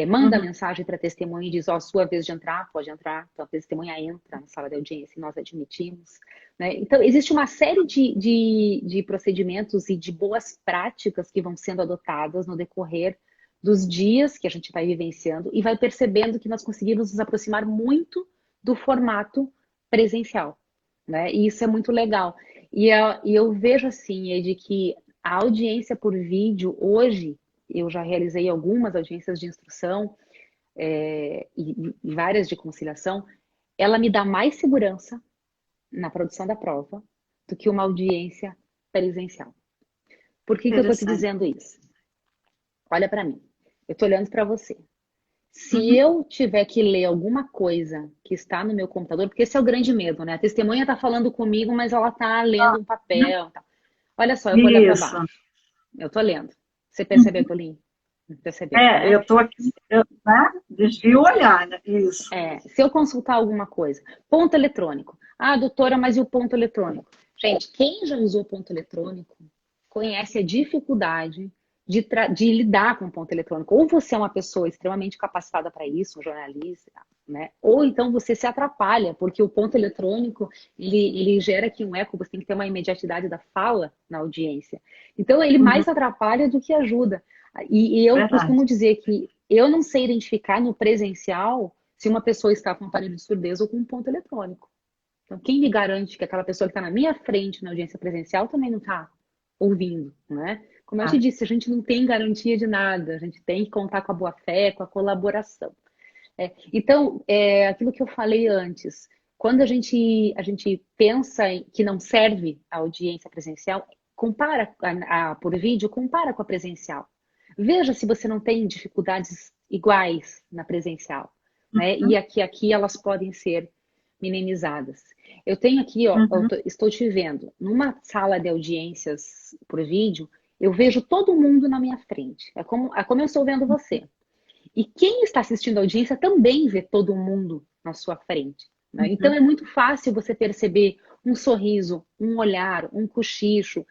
manda Uhum. mensagem para a testemunha e diz, sua vez de entrar, pode entrar. Então, a testemunha entra na sala de audiência e nós admitimos. Né? Então, existe uma série de procedimentos e de boas práticas que vão sendo adotadas no decorrer dos dias que a gente vai vivenciando e vai percebendo que nós conseguimos nos aproximar muito do formato presencial, né? E isso é muito legal. E eu vejo assim, de que a audiência por vídeo hoje, eu já realizei algumas audiências de instrução e várias de conciliação, ela me dá mais segurança na produção da prova do que uma audiência presencial. Por que que eu estou te Interessante. dizendo isso? Olha para mim, eu estou olhando para você. Se eu tiver que ler alguma coisa que está no meu computador, porque esse é o grande medo, né? A testemunha está falando comigo, mas ela está lendo um papel. Tá. Olha só, eu vou olhar para Isso. baixo. Eu estou lendo. Você percebeu que eu li? Percebeu, né? Eu estou aqui, né? Desvio o olhar, né? Isso. Se eu consultar alguma coisa, ponto eletrônico. Ah, doutora, mas e o ponto eletrônico? Gente, quem já usou ponto eletrônico conhece a dificuldade de lidar com o ponto eletrônico. Ou você é uma pessoa extremamente capacitada para isso, um jornalista, né? Ou então você se atrapalha, porque o ponto eletrônico, ele gera aqui um eco, você tem que ter uma imediatidade da fala na audiência. Então, ele mais atrapalha do que ajuda. E eu Verdade. costumo dizer que eu não sei identificar no presencial se uma pessoa está com um aparelho de surdez ou com um ponto eletrônico. Então, quem me garante que aquela pessoa que está na minha frente na audiência presencial também não está ouvindo, né? Como eu te disse, a gente não tem garantia de nada, a gente tem que contar com a boa-fé, com a colaboração. Então, aquilo que eu falei antes, quando a gente pensa que não serve a audiência presencial, compara por vídeo, compara com a presencial. Veja se você não tem dificuldades iguais na presencial, né? E aqui elas podem ser minimizadas. Eu tenho aqui, ó, estou te vendo, numa sala de audiências por vídeo, eu vejo todo mundo na minha frente. É como eu estou vendo você. E quem está assistindo a audiência também vê todo mundo na sua frente, né? Então é muito fácil você perceber um sorriso, um olhar, um cochicho.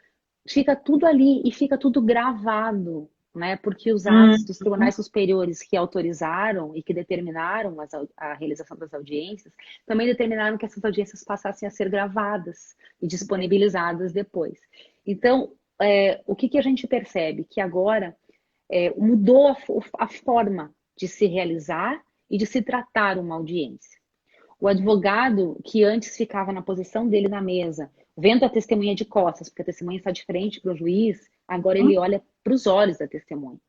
Fica tudo ali e fica tudo gravado, né? Porque os atos dos tribunais superiores que autorizaram e que determinaram a realização das audiências, também determinaram que essas audiências passassem a ser gravadas e disponibilizadas depois. Então, o que a gente percebe? Que agora mudou a forma de se realizar e de se tratar uma audiência. O advogado que antes ficava na posição dele na mesa, vendo a testemunha de costas, porque a testemunha está de frente para o juiz, agora ele olha para os olhos da testemunha.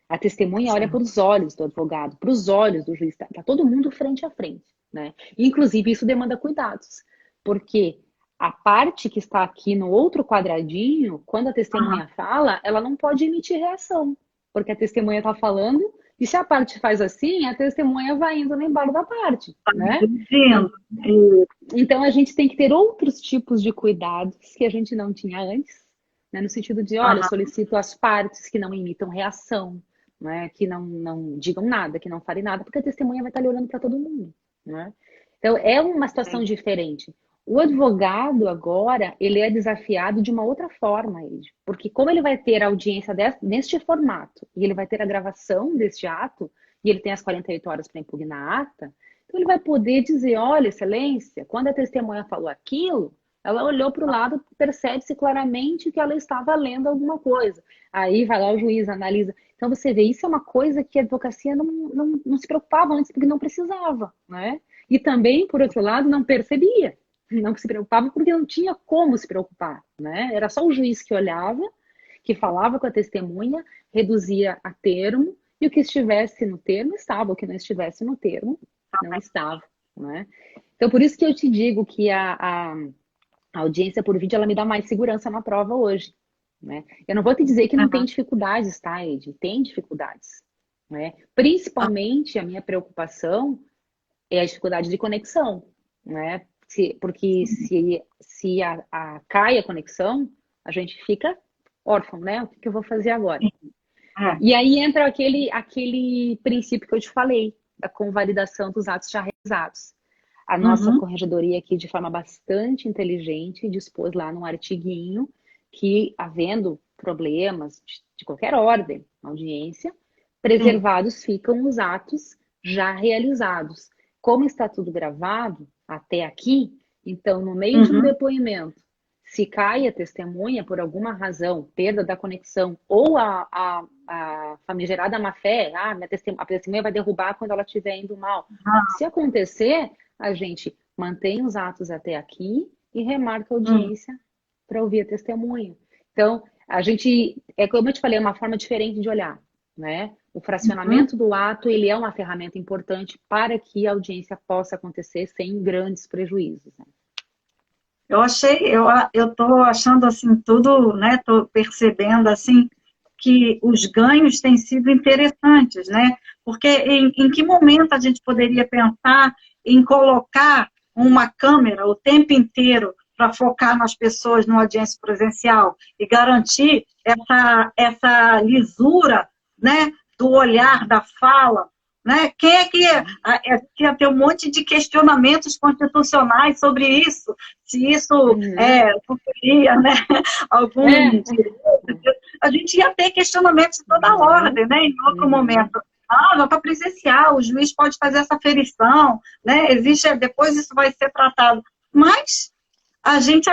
A testemunha olha para os olhos do advogado, para os olhos do juiz. Está todo mundo frente a frente, né? Inclusive, isso demanda cuidados, porque a parte que está aqui no outro quadradinho, quando a testemunha fala, ela não pode emitir reação, porque a testemunha está falando, e se a parte faz assim, a testemunha vai indo no embalo da parte, né? Então, a gente tem que ter outros tipos de cuidados que a gente não tinha antes, né? No sentido de, olha, eu solicito às partes que não emitam reação, né? Que não digam nada, que não falem nada, porque a testemunha vai estar ali olhando para todo mundo, né? Então, é uma situação diferente. O advogado, agora, ele é desafiado de uma outra forma, porque como ele vai ter a audiência neste formato, e ele vai ter a gravação deste ato, e ele tem as 48 horas para impugnar a ata, então ele vai poder dizer, olha, excelência, quando a testemunha falou aquilo, ela olhou para o lado, percebe-se claramente que ela estava lendo alguma coisa. Aí vai lá o juiz, analisa. Então você vê, isso é uma coisa que a advocacia não se preocupava antes, porque não precisava, né? E também, por outro lado, não percebia. Não se preocupava porque não tinha como se preocupar, né? Era só o juiz que olhava, que falava com a testemunha, reduzia a termo, e o que estivesse no termo estava, o que não estivesse no termo não estava, né? Então, por isso que eu te digo que a audiência por vídeo, ela me dá mais segurança na prova hoje, né? Eu não vou te dizer que não tem dificuldades, tá, Ed? Tem dificuldades, né? Principalmente a minha preocupação é a dificuldade de conexão, né? Porque se cai a conexão, a gente fica órfão, né? O que eu vou fazer agora? E aí entra aquele princípio que eu te falei, da convalidação dos atos já realizados. A nossa corregedoria aqui, de forma bastante inteligente, dispôs lá num artiguinho que, havendo problemas de qualquer ordem na audiência, preservados ficam os atos já realizados. Como está tudo gravado até aqui, então, no meio de um depoimento, Se cai a testemunha por alguma razão, perda da conexão, ou a famigerada má-fé, a testemunha vai derrubar quando ela estiver indo mal. Se acontecer, a gente mantém os atos até aqui e remarca a audiência para ouvir a testemunha. Então, a gente, como eu te falei, é uma forma diferente de olhar, né? O fracionamento do ato, ele é uma ferramenta importante para que a audiência possa acontecer sem grandes prejuízos, né? Eu tô achando assim tudo, né? Tô percebendo assim que os ganhos têm sido interessantes, né? Porque em que momento a gente poderia pensar em colocar uma câmera o tempo inteiro para focar nas pessoas numa audiência presencial e garantir essa lisura, né? Do olhar, da fala, né? Quem é que ia ter um monte de questionamentos constitucionais sobre isso, se isso cumpria, né, algum direito. A gente ia ter questionamentos de toda ordem, né, em outro momento. Já está presencial, o juiz pode fazer essa aferição, né, depois isso vai ser tratado. Mas a gente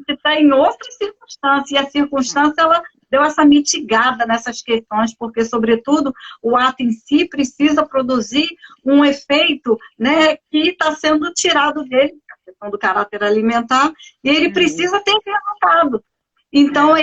está em outra circunstância, e a circunstância, ela deu essa mitigada nessas questões, porque, sobretudo, o ato em si precisa produzir um efeito, né, que está sendo tirado dele, a questão do caráter alimentar, e ele precisa ter resultado. Então,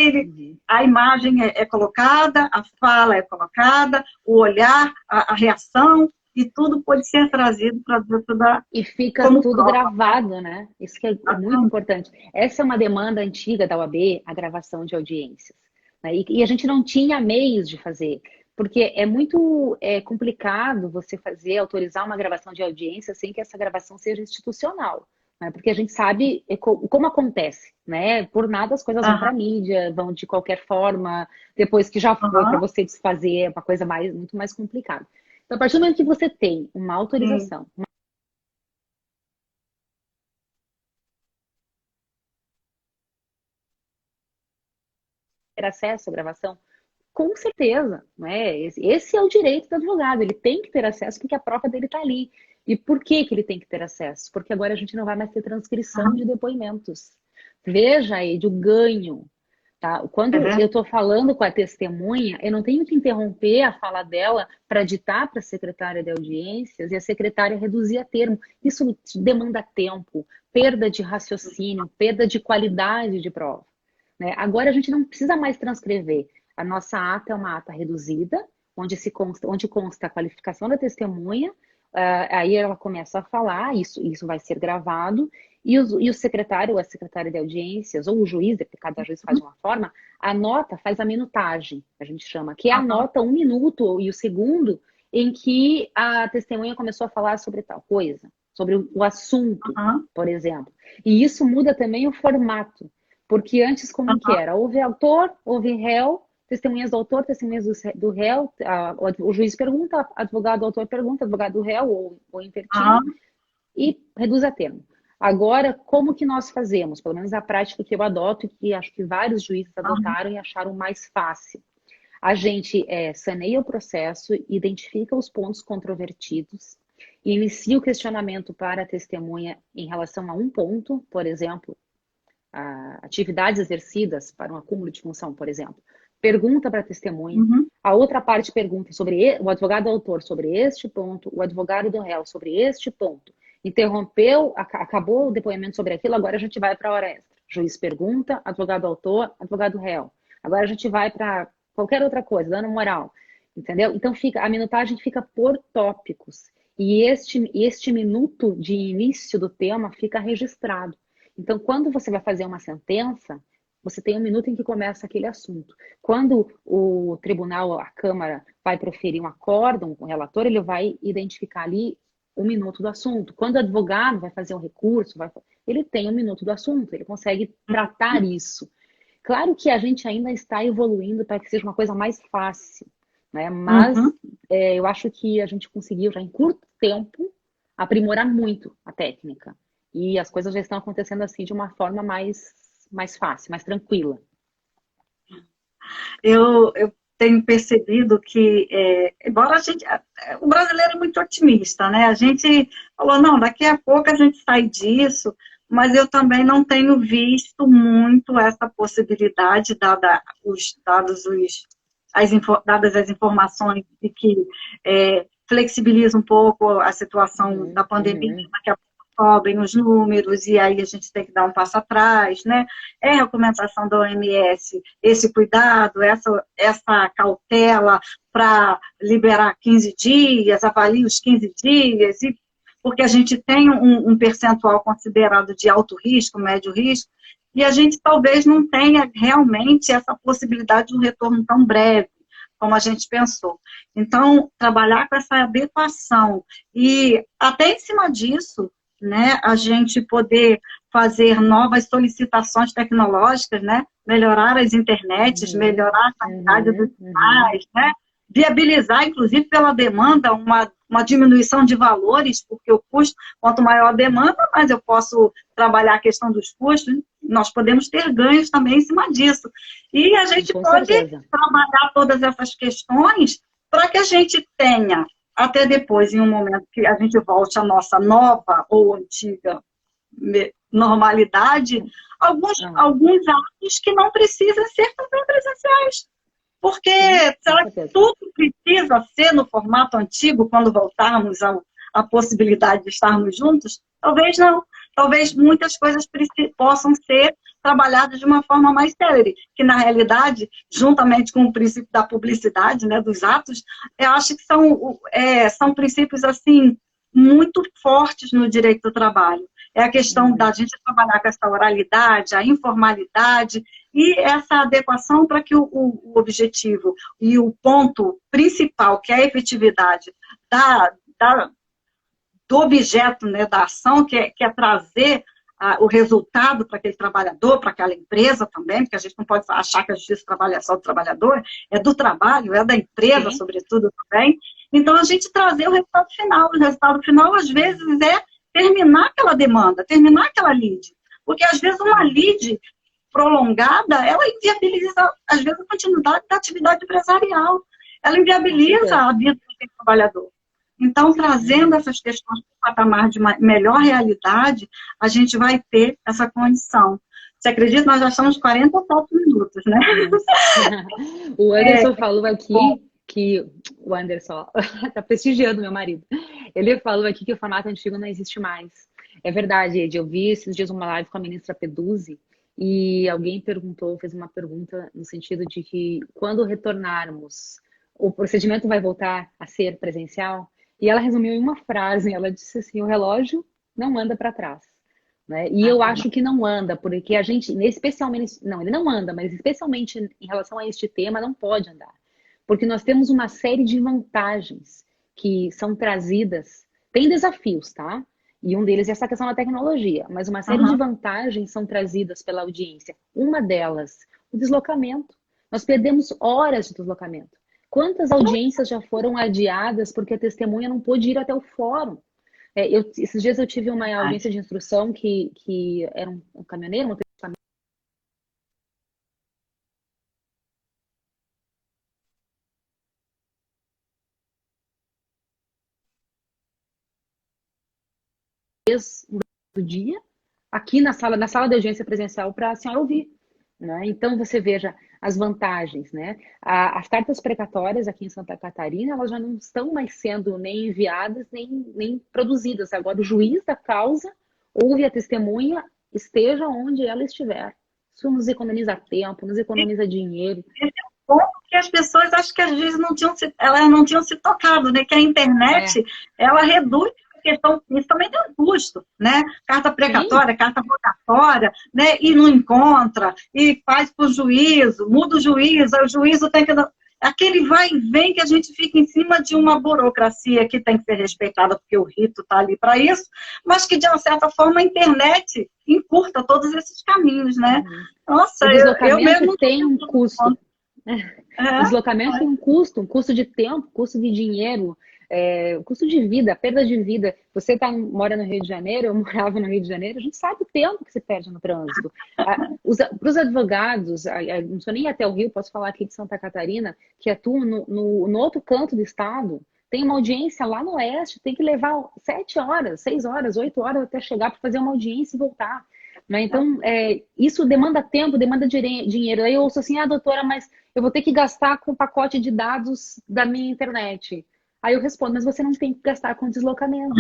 a imagem é colocada, a fala é colocada, o olhar, a reação, e tudo pode ser trazido para dentro da... E fica tudo gravado, né? Isso que é muito importante. Essa é uma demanda antiga da OAB, a gravação de audiências. Né? E a gente não tinha meios de fazer, porque é muito complicado você autorizar uma gravação de audiência sem que essa gravação seja institucional. Né? Porque a gente sabe como acontece, né? Por nada as coisas vão para a mídia, vão de qualquer forma, depois que já foi para você desfazer, é uma coisa muito mais complicada. Então, a partir do momento que você tem uma autorização, ter acesso à gravação, com certeza, né? Esse é o direito do advogado, ele tem que ter acesso porque a prova dele está ali. E por que ele tem que ter acesso? Porque agora a gente não vai mais ter transcrição de depoimentos. Veja aí, o ganho. Tá? Quando eu estou falando com a testemunha, eu não tenho que interromper a fala dela para ditar para a secretária de audiências e a secretária reduzir a termo. Isso demanda tempo, perda de raciocínio, perda de qualidade de prova. Né? Agora a gente não precisa mais transcrever. A nossa ata é uma ata reduzida, onde consta a qualificação da testemunha, aí ela começa a falar, isso vai ser gravado, e o secretário ou a secretária de audiências, ou o juiz, porque cada juiz faz de uma forma, anota, faz a minutagem, a gente chama, que anota 1 minuto e o segundo em que a testemunha começou a falar sobre tal coisa, sobre o assunto, por exemplo. E isso muda também o formato, porque antes como que era? Houve autor, houve réu, testemunhas do autor, testemunhas do réu, o juiz pergunta, advogado do autor pergunta, advogado do réu ou invertido, e reduz a termo. Agora, como que nós fazemos? Pelo menos a prática que eu adoto e que acho que vários juízes adotaram e acharam mais fácil. A gente saneia o processo, identifica os pontos controvertidos e inicia o questionamento para a testemunha em relação a um ponto, por exemplo, atividades exercidas para um acúmulo de função, por exemplo. Pergunta para a testemunha. A outra parte pergunta sobre o advogado autor sobre este ponto, o advogado do réu sobre este ponto. Interrompeu, acabou o depoimento sobre aquilo, agora a gente vai para a hora extra. Juiz pergunta, advogado autor, advogado réu. Agora a gente vai para qualquer outra coisa, dano moral. Entendeu? Então a minutagem fica por tópicos. E este minuto de início do tema fica registrado. Então, quando você vai fazer uma sentença, você tem 1 minuto em que começa aquele assunto. Quando o tribunal, a Câmara, vai proferir um acórdão com o relator, ele vai identificar ali 1 minuto do assunto. Quando o advogado vai fazer um recurso, ele tem 1 minuto do assunto, ele consegue tratar isso. Claro que a gente ainda está evoluindo para que seja uma coisa mais fácil, né? Mas eu acho que a gente conseguiu já em curto tempo aprimorar muito a técnica. E as coisas já estão acontecendo assim de uma forma mais fácil, mais tranquila. Eu tenho percebido que, embora o brasileiro é muito otimista, né? A gente falou, não, daqui a pouco a gente sai disso, mas eu também não tenho visto muito essa possibilidade, dadas as informações de que flexibiliza um pouco a situação da pandemia, daqui a pouco sobem os números, e aí a gente tem que dar um passo atrás, né? É recomendação da OMS esse cuidado, essa cautela para liberar 15 dias, avalie os 15 dias, porque a gente tem um percentual considerado de alto risco, médio risco, e a gente talvez não tenha realmente essa possibilidade de um retorno tão breve, como a gente pensou. Então, trabalhar com essa adequação e até em cima disso, né, a gente poder fazer novas solicitações tecnológicas, né, melhorar as internets, melhorar a qualidade dos sinais, né, viabilizar, inclusive, pela demanda, uma diminuição de valores, porque o custo, quanto maior a demanda, mais eu posso trabalhar a questão dos custos, nós podemos ter ganhos também em cima disso. E a gente pode trabalhar todas essas questões para que a gente tenha, até depois, em um momento que a gente volte à nossa nova ou antiga normalidade, alguns atos que não precisam ser também presenciais. Porque será que tudo precisa ser no formato antigo quando voltarmos à possibilidade de estarmos juntos? Talvez não. Talvez muitas coisas possam ser trabalhadas de uma forma mais célere, que na realidade, juntamente com o princípio da publicidade, né, dos atos, eu acho que são princípios assim muito fortes no direito do trabalho. É a questão da gente trabalhar com essa oralidade, a informalidade e essa adequação para que o objetivo e o ponto principal, que é a efetividade do objeto, né, da ação, que é trazer o resultado para aquele trabalhador, para aquela empresa também, porque a gente não pode achar que a justiça trabalha só do trabalhador, é do trabalho, é da empresa, sobretudo, também. Então, a gente trazer o resultado final. O resultado final, às vezes, é terminar aquela demanda, terminar aquela lead. Porque, às vezes, uma lead prolongada, ela inviabiliza, às vezes, a continuidade da atividade empresarial. Ela inviabiliza a vida do trabalhador. Então, trazendo essas questões para o patamar de uma melhor realidade, a gente vai ter essa condição. Você acredita? Nós já estamos 44 minutos, né? O Anderson falou aqui que... O Anderson está prestigiando meu marido. Ele falou aqui que o formato antigo não existe mais. É verdade, Ed. Eu vi esses dias uma live com a ministra Peduzzi e alguém fez uma pergunta no sentido de que quando retornarmos, o procedimento vai voltar a ser presencial? E ela resumiu em uma frase, ela disse assim, o relógio não anda para trás. Né? E eu acho que não anda, porque a gente, especialmente, não, ele não anda, mas especialmente em relação a este tema, não pode andar. Porque nós temos uma série de vantagens que são trazidas, tem desafios, tá? E um deles é essa questão da tecnologia, mas uma série de vantagens são trazidas pela audiência. Uma delas, o deslocamento. Nós perdemos horas de deslocamento. Quantas audiências já foram adiadas porque a testemunha não pôde ir até o fórum? Esses dias eu tive uma audiência de instrução que era um caminhoneiro, uma pessoa do dia, aqui na sala de audiência presencial para a senhora ouvir. Né? Então, você veja as vantagens. Né? As cartas precatórias aqui em Santa Catarina, elas já não estão mais sendo nem enviadas, nem produzidas. Agora, o juiz da causa ouve a testemunha, esteja onde ela estiver. Isso nos economiza tempo, nos economiza dinheiro. Esse é um ponto que as pessoas, acho que às vezes elas não tinham se tocado, né? Que a internet, ela reduz questão, isso também tem um custo, né? Carta precatória, carta rogatória, né? E não encontra, e faz por juízo, muda o juízo, aí o juízo tem que... Aquele vai e vem que a gente fica em cima de uma burocracia que tem que ser respeitada, porque o rito está ali para isso, mas que, de uma certa forma, a internet encurta todos esses caminhos, né? Nossa, eu mesmo... tem um custo. O deslocamento tem um custo de tempo, custo de dinheiro, custo de vida, perda de vida. Você mora no Rio de Janeiro, eu morava no Rio de Janeiro, a gente sabe o tempo que se perde no trânsito. Para os advogados, não sou nem até o Rio, posso falar aqui de Santa Catarina, que atuam no outro canto do estado, tem uma audiência lá no Oeste, tem que levar 7 horas, 6 horas, 8 horas até chegar para fazer uma audiência e voltar. Né? Então, isso demanda tempo, demanda dinheiro. Aí eu ouço assim, doutora, mas eu vou ter que gastar com o pacote de dados da minha internet. Aí eu respondo, mas você não tem que gastar com deslocamento,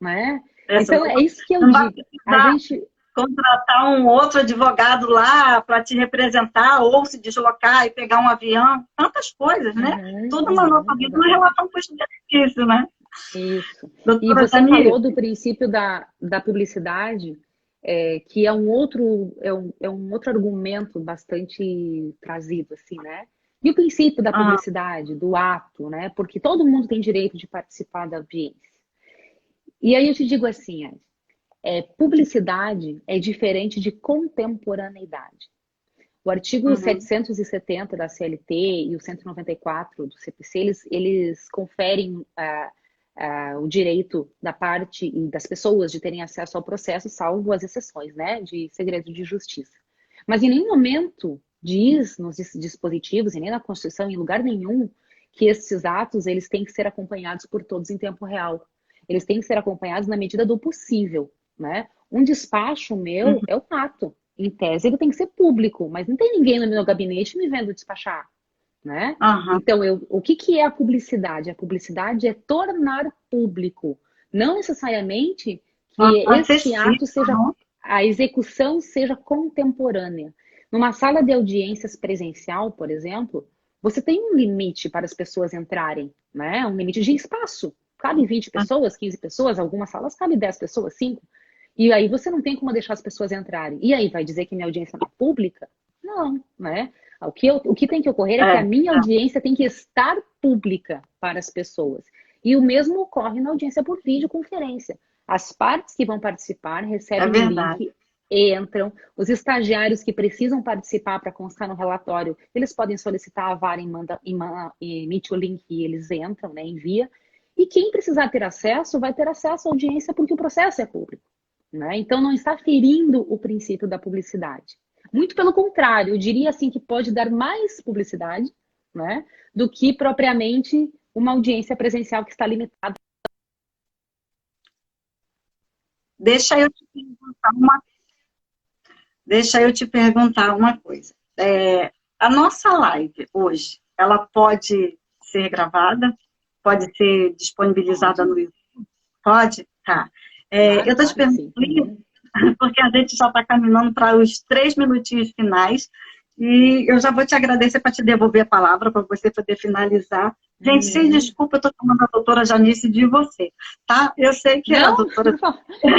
né? Então, é isso que eu digo. A gente contratar um outro advogado lá para te representar, ou se deslocar e pegar um avião, tantas coisas, né? Tudo na nossa vida na relação custo-benefício, né? Isso. Doutora, e você falou do princípio da publicidade, que é um outro argumento bastante trazido, assim, né? E o princípio da publicidade, do ato, né? Porque todo mundo tem direito de participar da audiência. E aí eu te digo assim, publicidade é diferente de contemporaneidade. O artigo 770 da CLT e o 194 do CPC, eles conferem o direito da parte e das pessoas de terem acesso ao processo, salvo as exceções, né, de segredo de justiça. Mas em nenhum momento diz nos dispositivos, e nem na Constituição, em lugar nenhum, que esses atos eles têm que ser acompanhados por todos em tempo real. Eles têm que ser acompanhados na medida do possível, né? Um despacho meu é o ato. Em tese, ele tem que ser público, mas não tem ninguém no meu gabinete me vendo despachar, né? Então, o que é a publicidade? A publicidade é tornar público, não necessariamente que esse ato seja, a execução seja contemporânea. Numa sala de audiências presencial, por exemplo, você tem um limite para as pessoas entrarem, né? Um limite de espaço. Cabe 20 pessoas, 15 pessoas, algumas salas cabe 10 pessoas, 5. E aí você não tem como deixar as pessoas entrarem. E aí vai dizer que minha audiência não é pública? Não, né? O que tem que ocorrer é que a minha audiência tem que estar pública para as pessoas. E o mesmo ocorre na audiência por videoconferência. As partes que vão participar recebem o link, entram. Os estagiários que precisam participar para constar no relatório, eles podem solicitar a vara e emite o link e eles entram, né? Envia. E quem precisar ter acesso, vai ter acesso à audiência porque o processo é público. Né? Então, não está ferindo o princípio da publicidade. Muito pelo contrário, eu diria assim que pode dar mais publicidade, né, do que propriamente uma audiência presencial que está limitada. Deixa eu te perguntar uma coisa. A nossa live hoje, ela pode ser gravada? Pode ser disponibilizada no YouTube? Pode? Tá. Eu estou te perguntando, porque a gente já está caminhando para os 3 minutinhos finais, e eu já vou te agradecer para te devolver a palavra, para você poder finalizar. Gente, sem desculpa, eu estou chamando a doutora Janice de você, tá? Eu sei que a doutora...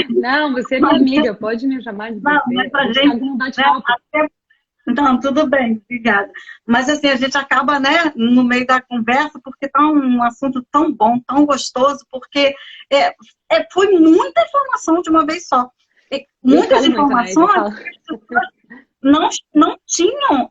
Não, você é minha amiga, pode me chamar de você. Não, mas a gente... Não, tudo bem, obrigada. Mas assim, a gente acaba, né, no meio da conversa, porque tá um assunto tão bom, tão gostoso, porque foi muita informação de uma vez só. Muitas informações não tinham,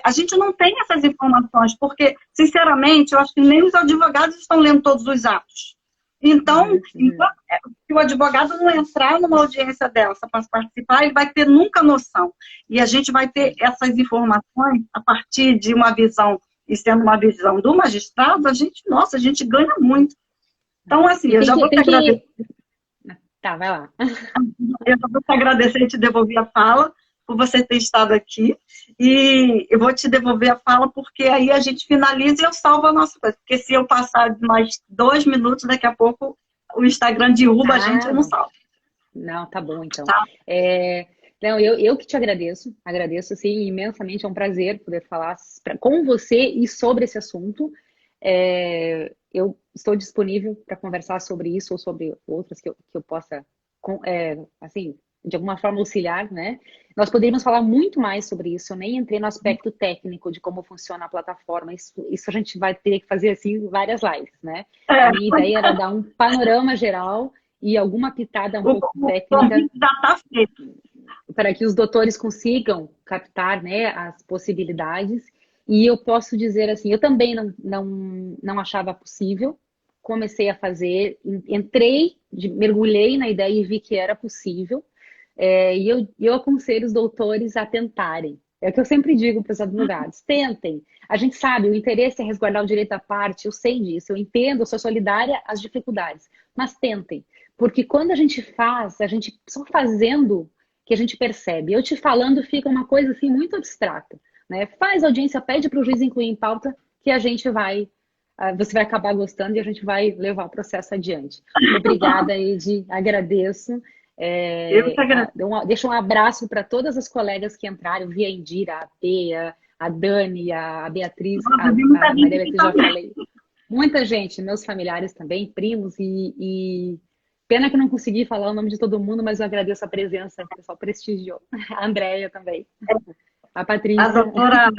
a gente não tem essas informações, porque, sinceramente, eu acho que nem os advogados estão lendo todos os atos. Então, se o advogado não entrar numa audiência dessa para participar, ele vai ter nunca noção. E a gente vai ter essas informações a partir de uma visão, e sendo uma visão do magistrado, a gente ganha muito. Então, assim, eu já vou te agradecer. Tá, vai lá. Eu já vou te agradecer e te devolver a fala por você ter estado aqui. E eu vou te devolver a fala porque aí a gente finaliza e eu salvo a nossa coisa. Porque se eu passar mais 2 minutos, daqui a pouco o Instagram derruba a gente e eu não salvo. Não, tá bom então. Tá. Não, eu que te agradeço assim, imensamente, é um prazer poder falar com você e sobre esse assunto. Eu estou disponível para conversar sobre isso ou sobre outras que eu possa, assim, de alguma forma auxiliar, né? Nós poderíamos falar muito mais sobre isso. Eu nem entrei no aspecto técnico de como funciona a plataforma. Isso a gente vai ter que fazer, assim, várias lives, né? A minha ideia era dar um panorama geral e alguma pitada um pouco técnica já tá feito. para que os doutores consigam captar, né, as possibilidades. E eu posso dizer assim, eu também não achava possível. Comecei a fazer, mergulhei na ideia e vi que era possível. E eu aconselho os doutores a tentarem, É o que eu sempre digo para os advogados, tentem. A gente sabe, o interesse é resguardar o direito à parte, eu sei disso, eu entendo, eu sou solidária às dificuldades, mas tentem. Porque quando a gente faz, a gente só fazendo que a gente percebe. Eu te falando fica uma coisa assim muito abstrata, né? Faz audiência, pede para o juiz incluir em pauta que a gente vai, você vai acabar gostando e a gente vai levar o processo adiante. Obrigada, Edi, agradeço. Eu que agradeço. Deixa um abraço para todas as colegas que entraram, vi a Indira, a Bea, a Dani, a Beatriz, Nossa, a vi muita Maria gente Beatriz, já também. falei. Muita gente, meus familiares também, primos, e pena que não consegui falar o nome de todo mundo, mas eu agradeço a presença, o pessoal prestigiou. A Andréia também, a A Patrícia. doutora,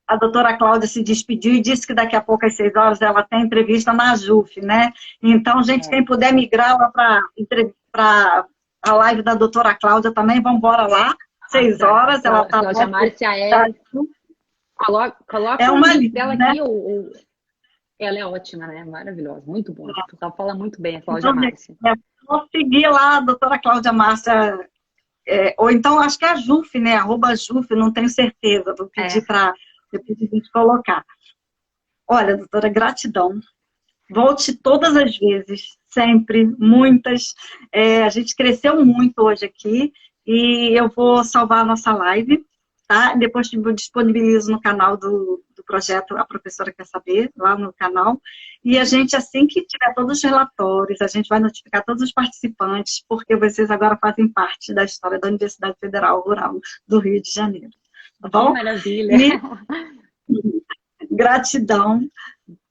a doutora Cláudia se despediu e disse que daqui a pouco, às 6 horas, ela tem entrevista na JUF, né? Então, gente, quem puder migrar lá para a live da doutora Cláudia também, vamos embora lá, 6 horas, ela está... Cláudia Márcia coloca É o uma link linda, dela né? aqui, ela é ótima, né? Maravilhosa, muito bom. Ela fala muito bem, a Cláudia Então, Márcia. vou seguir lá a doutora Cláudia Márcia, ou então acho que é a JUF, né? @JUF, não tenho certeza, vou pedir para depois a gente colocar. Olha, doutora, gratidão. Volte todas as vezes, sempre, muitas. A gente cresceu muito hoje aqui e eu vou salvar a nossa live, tá? Depois eu disponibilizo no canal do projeto A Professora Quer Saber, lá no canal. E a gente, assim que tiver todos os relatórios, a gente vai notificar todos os participantes, porque vocês agora fazem parte da história da Universidade Federal Rural do Rio de Janeiro. Tá bom? Que maravilha. E gratidão.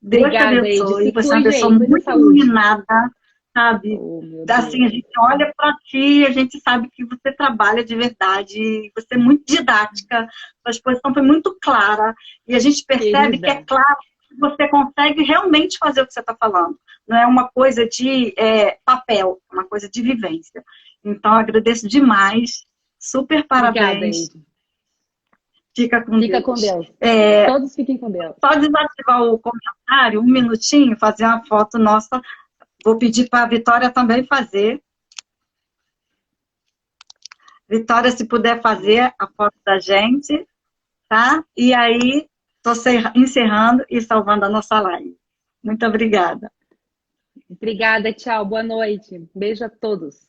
Deus te Obrigada, Edi. abençoe. Se Você é uma cuide pessoa aí, cuide da muito saúde. iluminada, sabe? Oh, meu Assim, a Deus. gente olha para ti, a gente sabe que você trabalha de verdade, você é muito didática, sua exposição foi muito clara, e a gente percebe que é Querida. claro que você consegue realmente fazer o que você está falando. Não é uma coisa de papel, é uma coisa de vivência. Então, agradeço demais, super Obrigada, parabéns. Edi. Fica com Fica Deus. com Deus. Todos fiquem com Deus. Só desativar o comentário, um minutinho, fazer uma foto nossa. Vou pedir para a Vitória também fazer. Vitória, se puder fazer a foto da gente, tá? E aí, estou encerrando e salvando a nossa live. Muito obrigada. Obrigada, tchau. Boa noite. Beijo a todos.